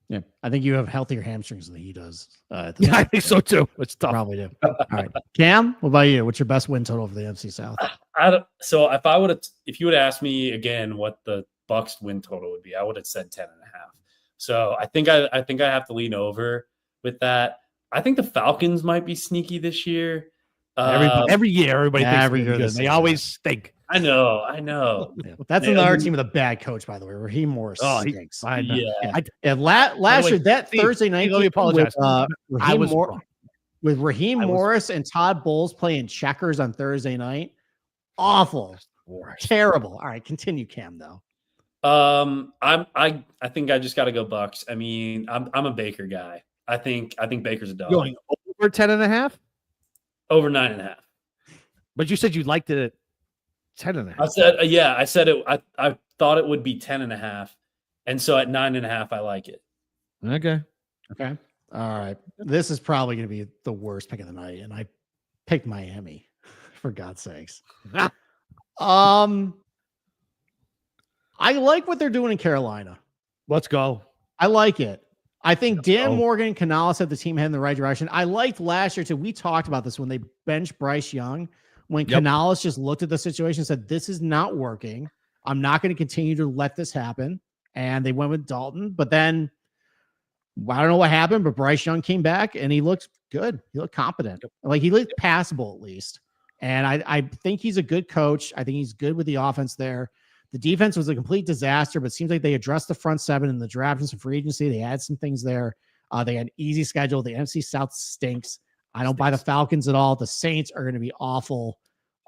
Yeah, I think you have healthier hamstrings than he does.
I think so too. It's tough.
Probably do. All right, Cam, what about you? What's your best win total for the NFC South?
So if you would ask me again what the Bucs win total would be, I would have said 10.5. So I think I have to lean over with that. I think the Falcons might be sneaky this year.
Every year, everybody thinks they always stink.
I know.
Yeah. That's another team with a bad coach, by the way. Raheem Morris stinks.
I know.
Yeah. Last year, that Thursday night,
let me apologize.
With Raheem Morris and Todd Bowles playing checkers on Thursday night. Awful. Terrible. All right, continue, Cam, though.
I think I just got to go Bucs. I mean, I'm a Baker guy. I think Baker's a dog.
Going over 10.5?
Over 9.5.
But you said you liked it at 10.5.
I said it. I thought it would be 10.5, and so at 9.5, I like it.
Okay.
Okay. All right. This is probably going to be the worst pick of the night, and I picked Miami, for God's sakes. I like what they're doing in Carolina.
Let's go.
I like it. I think Dan Morgan and Canales said the team head in the right direction. I liked last year too. We talked about this when they benched Bryce Young, when Canales just looked at the situation and said, this is not working. I'm not going to continue to let this happen. And they went with Dalton. But then I don't know what happened, but Bryce Young came back and he looked good. He looked competent. Like he looked passable at least. And I think he's a good coach. I think he's good with the offense there. The defense was a complete disaster, but it seems like they addressed the front seven in the draft and some free agency. They had some things there. They had an easy schedule. The NFC South stinks. I don't buy the Falcons at all. The Saints are going to be awful.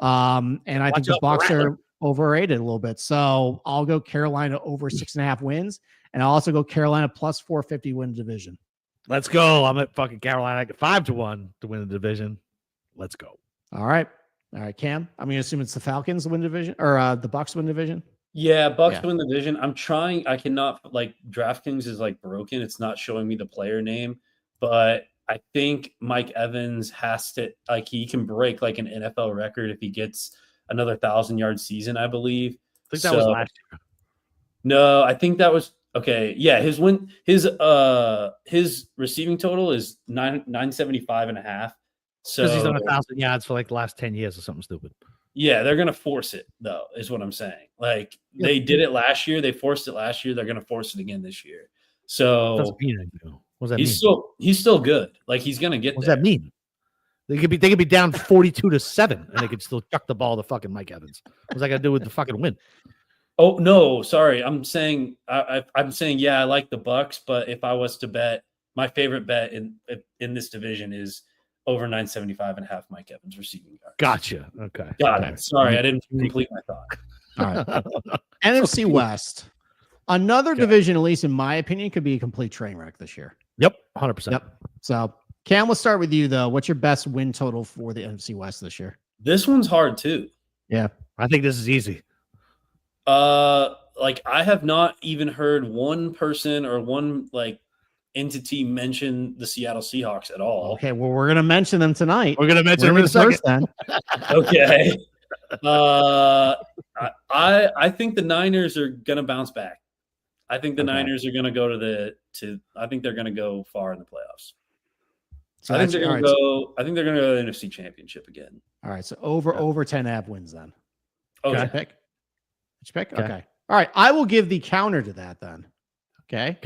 And I think the Bucs are overrated a little bit. So I'll go Carolina over 6.5 wins. And I'll also go Carolina plus 450 win the division.
Let's go. I'm at fucking Carolina. I get 5-1 to win the division. Let's go.
All right. Cam, I'm going to assume it's the Falcons win division or the Bucs win division.
Yeah, Bucs win the division. I'm trying. I cannot, like, DraftKings is like broken. It's not showing me the player name, but I think Mike Evans has to, like, he can break like an NFL record if he gets another 1,000-yard season, I believe.
I think that was last year.
No, I think that was okay. Yeah, his receiving total is 975.5. So
because he's done 1,000 yards for like the last 10 years or something stupid.
Yeah, they're gonna force it though, is what I'm saying. Like they did it last year, they forced it last year. They're gonna force it again this year. So
what does that mean?
He's still good. Like he's gonna get.
What does that mean? They could be down 42-7, and they could still chuck the ball to fucking Mike Evans. What's that got to do with the fucking win?
Oh no, sorry. I'm saying yeah, I like the Bucs, but if I was to bet, my favorite bet in this division is over 975.5 Mike Evans receiving yards.
Gotcha. Okay.
Got it. Sorry, I didn't complete my thought.
All right. NFC West. Another division, at least in my opinion, could be a complete train wreck this year.
Yep. 100%.
Yep. So, Cam, let's start with you, though. What's your best win total for the NFC West this year?
This one's hard, too.
Yeah.
I think this is easy.
Like, I have not even heard one person or one, like, entity mention the Seattle Seahawks at all.
Okay, well, we're gonna mention them tonight.
We're gonna mention them in a second.
Then.
Okay. I think the Niners are gonna bounce back. I think the Niners are gonna go I think they're gonna go far in the playoffs. So I think they're gonna go. I think they're gonna go to the NFC Championship again.
All right, so over 10.5 wins then.
Okay.
Did you pick? Okay. All right, I will give the counter to that then. Okay.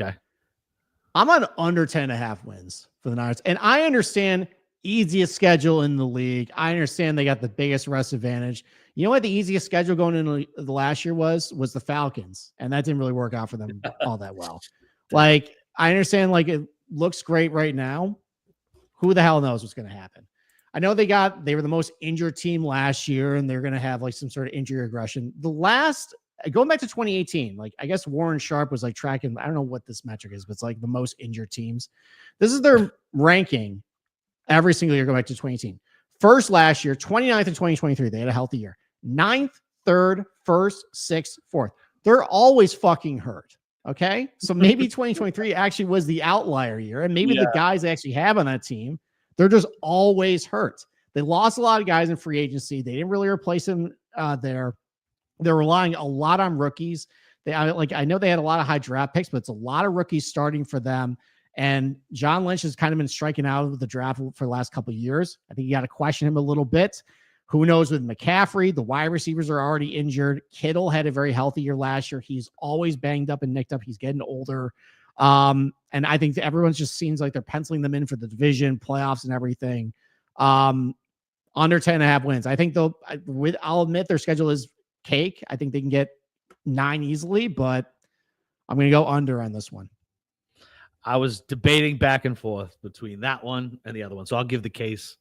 I'm on under 10.5 wins for the Niners. And I understand easiest schedule in the league. I understand they got the biggest rest advantage. You know what the easiest schedule going into the last year was the Falcons. And that didn't really work out for them all that well. Like, I understand, like, it looks great right now. Who the hell knows what's going to happen? I know they were the most injured team last year, and they're going to have like some sort of injury regression. Going back to 2018, like I guess Warren Sharp was like tracking, I don't know what this metric is, but it's like the most injured teams. This is their ranking every single year going back to 2018. First last year, 29th in 2023, they had a healthy year. 9th, 3rd, 1st, 6th, 4th. They're always fucking hurt. Okay. So maybe 2023 actually was the outlier year. And maybe the guys they actually have on that team, they're just always hurt. They lost a lot of guys in free agency. They didn't really replace them there. They're relying a lot on rookies. I know they had a lot of high draft picks, but it's a lot of rookies starting for them. And John Lynch has kind of been striking out with the draft for the last couple of years. I think you got to question him a little bit. Who knows with McCaffrey? The wide receivers are already injured. Kittle had a very healthy year last year. He's always banged up and nicked up. He's getting older. And I think everyone's just seems like they're penciling them in for the division, playoffs, and everything. Under 10.5 wins. I think I'll admit their schedule is cake. I think they can get 9 easily, but I'm going to go under on this one.
I was debating back and forth between that one and the other one. So I'll give the case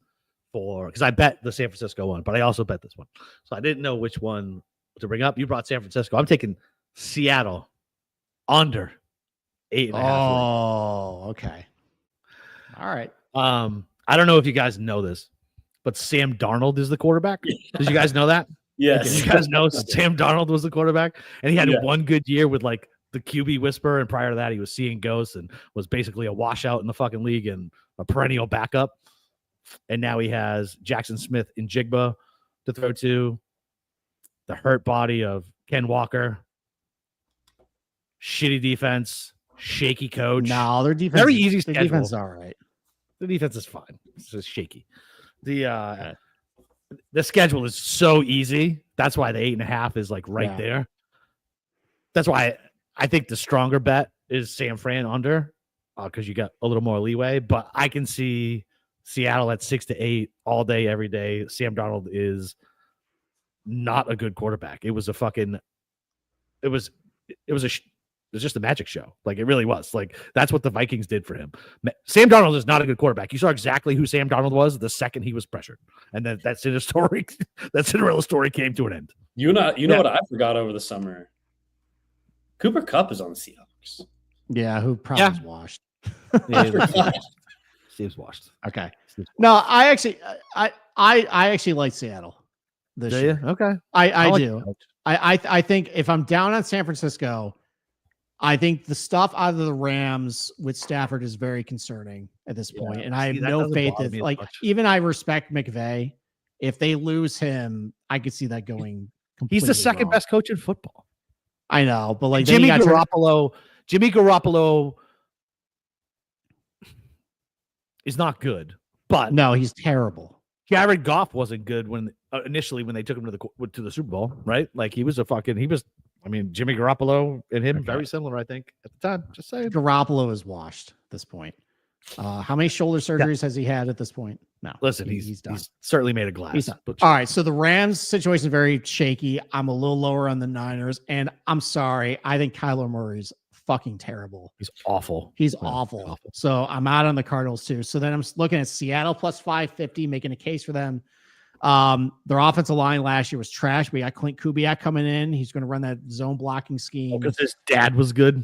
because I bet the San Francisco one, but I also bet this one. So I didn't know which one to bring up. You brought San Francisco. I'm taking Seattle under 8.5.
Oh, okay. All right.
I don't know if you guys know this, but Sam Darnold is the quarterback. Did you guys know that?
Yes.
Did you guys know Sam Darnold was the quarterback? And he had one good year with like the QB whisperer, and prior to that, he was seeing ghosts and was basically a washout in the fucking league and a perennial backup. And now he has Jackson Smith and Jigba to throw to, the hurt body of Ken Walker, shitty defense, shaky coach.
No, their defense
very easy schedule.
Their defense is all right.
The defense is fine. It's just shaky. The schedule is so easy. That's why the 8.5 is like right there. That's why I think the stronger bet is San Fran under, because you got a little more leeway. But I can see Seattle at 6 to 8 all day, every day. Sam Darnold is not a good quarterback. It was just a magic show. Like, it really was. Like, that's what the Vikings did for him. Sam Darnold is not a good quarterback. You saw exactly who Sam Darnold was the second he was pressured. And then that Cinderella story came to an end.
You know what I forgot over the summer? Cooper Kupp is on the Seahawks.
Yeah, who probably was washed.
Steve's washed.
Okay. No, I actually like Seattle this year.
Okay.
I do. I think if I'm down on San Francisco, I think the stuff out of the Rams with Stafford is very concerning at this point. And I have no faith that, like, even I respect McVay. If they lose him, I could see that going completely
He's the second
wrong.
best coach in football.
I know, but like
Jimmy Garoppolo is not good, but
no, he's terrible.
Jared Goff wasn't good when initially when they took him to the Super Bowl, right? Like, Jimmy Garoppolo and him very similar, I think, at the time. Just saying.
Garoppolo is washed at this point. How many shoulder surgeries has he had at this point? No.
Listen, he's done. He's certainly made a glass.
He's done. All right, so the Rams situation is very shaky. I'm a little lower on the Niners, and I'm sorry. I think Kyler Murray's fucking terrible.
He's awful.
He's awful. So I'm out on the Cardinals too. So then I'm looking at Seattle plus 550, making a case for them. Their offensive line last year was trash. We got Clint Kubiak coming in. He's going to run that zone blocking scheme.
Because his dad was good.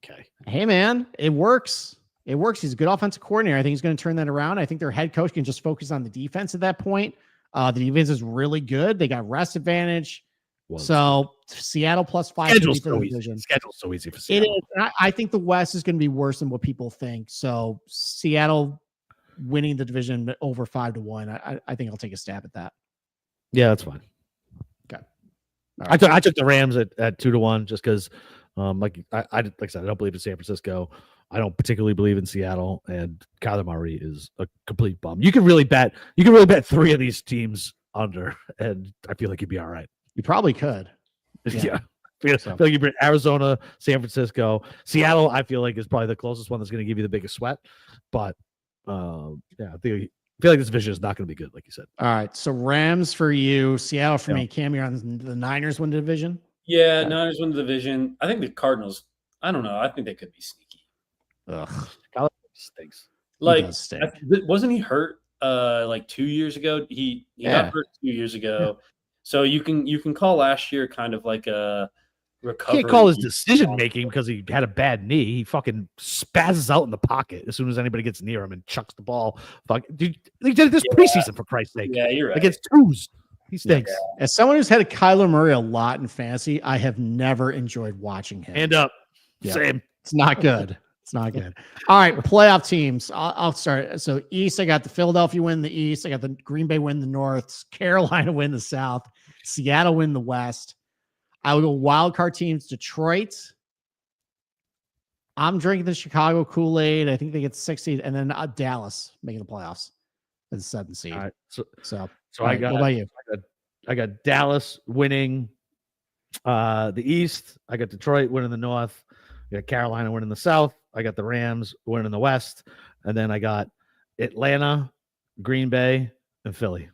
Okay.
Hey, man, it works. It works. He's a good offensive coordinator. I think he's going to turn that around. I think their head coach can just focus on the defense at that point. The defense is really good. They got rest advantage. So Seattle plus 550 for the division.
Schedule's so easy for Seattle.
It is. I think the West is going to be worse than what people think. So Seattle winning the division over 5-1. I think I'll take a stab at that.
Yeah, that's fine.
Okay. Right.
I took the Rams at 2-1 just because, like I said, I don't believe in San Francisco. I don't particularly believe in Seattle, and Kyler Murray is a complete bum. You can really bet 3 of these teams under, and I feel like you'd be all right.
You probably could.
Yeah. I feel like you bring Arizona, San Francisco, Seattle. I feel like is probably the closest one that's going to give you the biggest sweat. But I feel like this division is not going to be good, like you said.
All right, so Rams for you, Seattle for me. Cam, you're on the Niners win the division.
Yeah, Niners win the division. I think the Cardinals. I don't know. I think they could be sneaky.
Ugh,
Kyler stinks.
Like, wasn't he hurt? Like 2 years ago, he got hurt 2 years ago. Yeah. So you can call last year kind of like a recovery.
Can't call his decision making because he had a bad knee. He fucking spazzes out in the pocket as soon as anybody gets near him and chucks the ball. Dude, they did this preseason for Christ's sake.
Yeah, you're right.
Against twos. He stinks.
Yeah. As someone who's had a Kyler Murray a lot in fantasy, I have never enjoyed watching him.
Hand up.
Yeah.
Same.
It's not good. It's not good. All right, playoff teams. I'll start. So East, I got the Philadelphia win the East. I got the Green Bay win the North. Carolina win the South. Seattle win the West. I will go wild card teams. Detroit. I'm drinking the Chicago Kool-Aid. I think they get 60, and then Dallas making the playoffs as the 7th seed.
All right. So
what about you?
I got Dallas winning the East. I got Detroit winning the North. I got Carolina winning the South. I got the Rams winning the West. And then I got Atlanta, Green Bay, and Philly.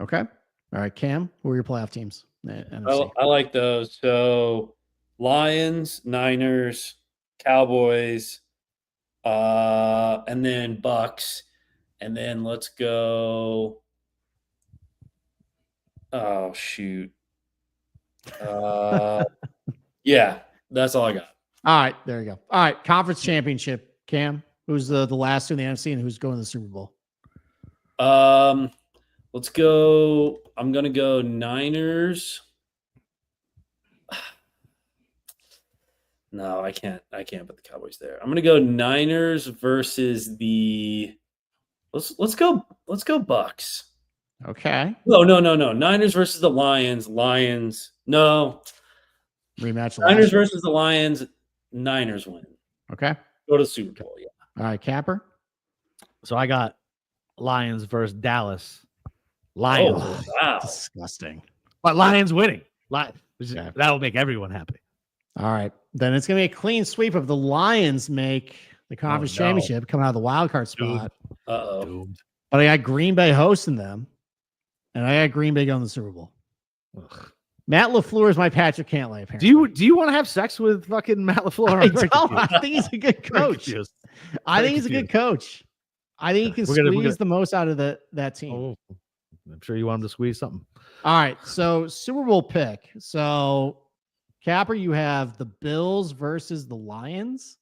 Okay. All right, Cam, who are your playoff teams?
I like those. So Lions, Niners, Cowboys, and then Bucks. And then let's go. Oh, shoot. Yeah, that's all I got.
All right, there you go. All right, conference championship. Cam, who's the last two in the NFC and who's going to the Super Bowl?
Let's go. I'm gonna go Niners. No, I can't put the Cowboys there. I'm gonna go Niners versus the. Let's go Bucks.
Okay.
No. Niners versus the Lions. No.
Rematch.
Niners versus the Lions. Niners win.
Okay.
Go to Super Bowl. Yeah.
All right, Capper.
So I got Lions versus Dallas. Lions.
Oh, wow.
Disgusting.
But Lions winning. That'll make everyone happy.
All right. Then it's going to be a clean sweep of the Lions make the conference championship, coming out of the wild card spot.
Doomed.
But I got Green Bay hosting them, and I got Green Bay going to the Super Bowl. Ugh. Matt LaFleur is my Patrick Cantlay, apparently.
Do you want to have sex with fucking Matt LaFleur?
I think he's a good coach. I think he's a good coach. I think he can squeeze the most out of that team.
Oh, I'm sure you want him to squeeze something.
All right. So Super Bowl pick. So Capper, you have the Bills versus the Lions,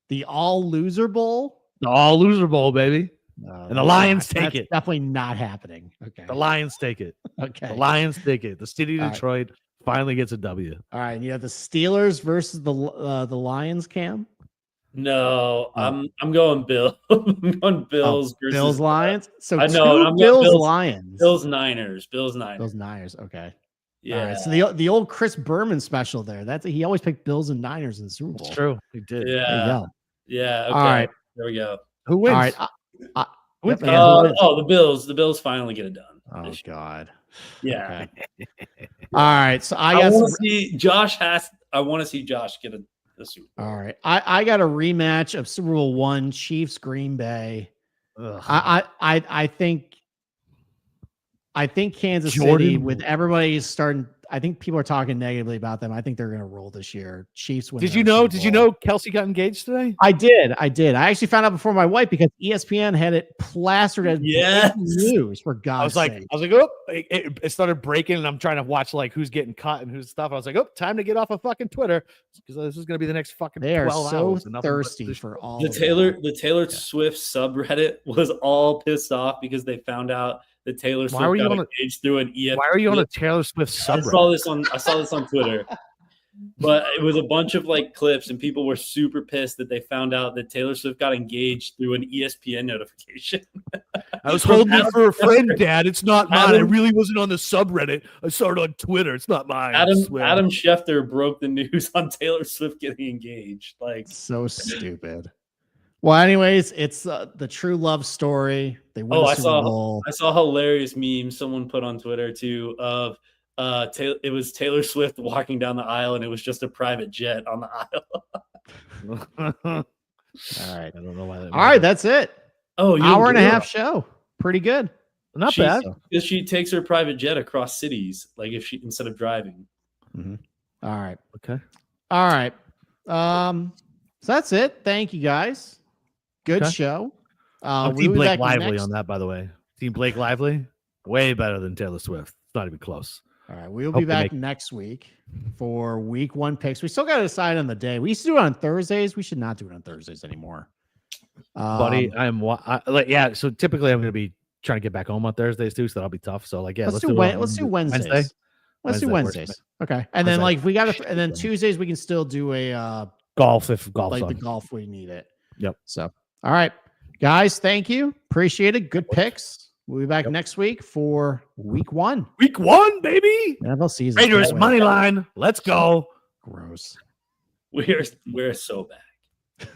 the all loser bowl.
The all loser bowl, baby. And the Lions take it.
Definitely not happening. Okay.
The Lions take it.
Okay.
The Lions take it. The city of Detroit finally gets a W.
All right. You have the Steelers versus the Lions, Cam.
No, I'm going Bill. I'm going Bills versus
Bills Lions. So
I know I'm
Bills Lions.
Bills Niners.
Okay.
Yeah.
All right. So the old Chris Berman special there. He always picked Bills and Niners in the Super Bowl.
It's true. He did.
Yeah.
There you go.
Yeah. Okay.
All right.
There we go.
Who wins?
All right.
Who wins?
The Bills. The Bills finally get it done.
Oh God.
Yeah.
Okay. All right. So I
want to see Josh get a Super Bowl.
All right. I got a rematch of Super Bowl I, Chiefs Green Bay. I think Kansas City, with everybody starting, I think people are talking negatively about them. I think they're going to roll this year. Chiefs win.
Did you know Kelsey got engaged today?
I did. I actually found out before my wife because ESPN had it plastered as news, for God's sake.
I was like, oh, it started breaking, and I'm trying to watch like who's getting cut and who's stuff. I was like, oh, time to get off of fucking Twitter because this is going to be the next fucking 12 hours.
They are so thirsty for all
the Taylor Swift subreddit was all pissed off because they found out that Taylor Swift got engaged through an ESPN.
Why are you on a Taylor Swift subreddit?
I saw this on Twitter. But it was a bunch of like clips, and people were super pissed that they found out that Taylor Swift got engaged through an ESPN notification.
I was holding it for a friend, Dad. It's not mine. I really wasn't on the subreddit. I saw it on Twitter. It's not mine.
Adam Schefter broke the news on Taylor Swift getting engaged. Like,
so stupid. Well, anyways, it's the true love story. They win the Super Bowl.
I saw a hilarious meme someone put on Twitter too of it was Taylor Swift walking down the aisle, and it was just a private jet on the aisle.
All right.
I don't know why that.
All right, that's it.
Oh,
hour and a half show. Pretty good.
Not bad.
Because she takes her private jet across cities, like instead of driving.
Mm-hmm. All right.
Okay.
All right. So that's it. Thank you guys. Good show.
Team Blake Lively on that, by the way. Team Blake Lively, way better than Taylor Swift. It's not even close.
All right. We'll be back next week for week 1 picks. We still got to decide on the day. We used to do it on Thursdays. We should not do it on Thursdays anymore.
Buddy, so typically I'm going to be trying to get back home on Thursdays too, so that'll be tough. So let's do Wednesdays.
Let's do Wednesdays. Okay. And then if we got to, and then Tuesdays we can still do a
golf if golf,
like the golf we need it.
Yep.
So, all right, guys, thank you. Appreciate it. Good picks. We'll be back next week for week 1.
Week 1, baby.
NFL season.
Raiders money line. Let's go.
Gross.
We're so back.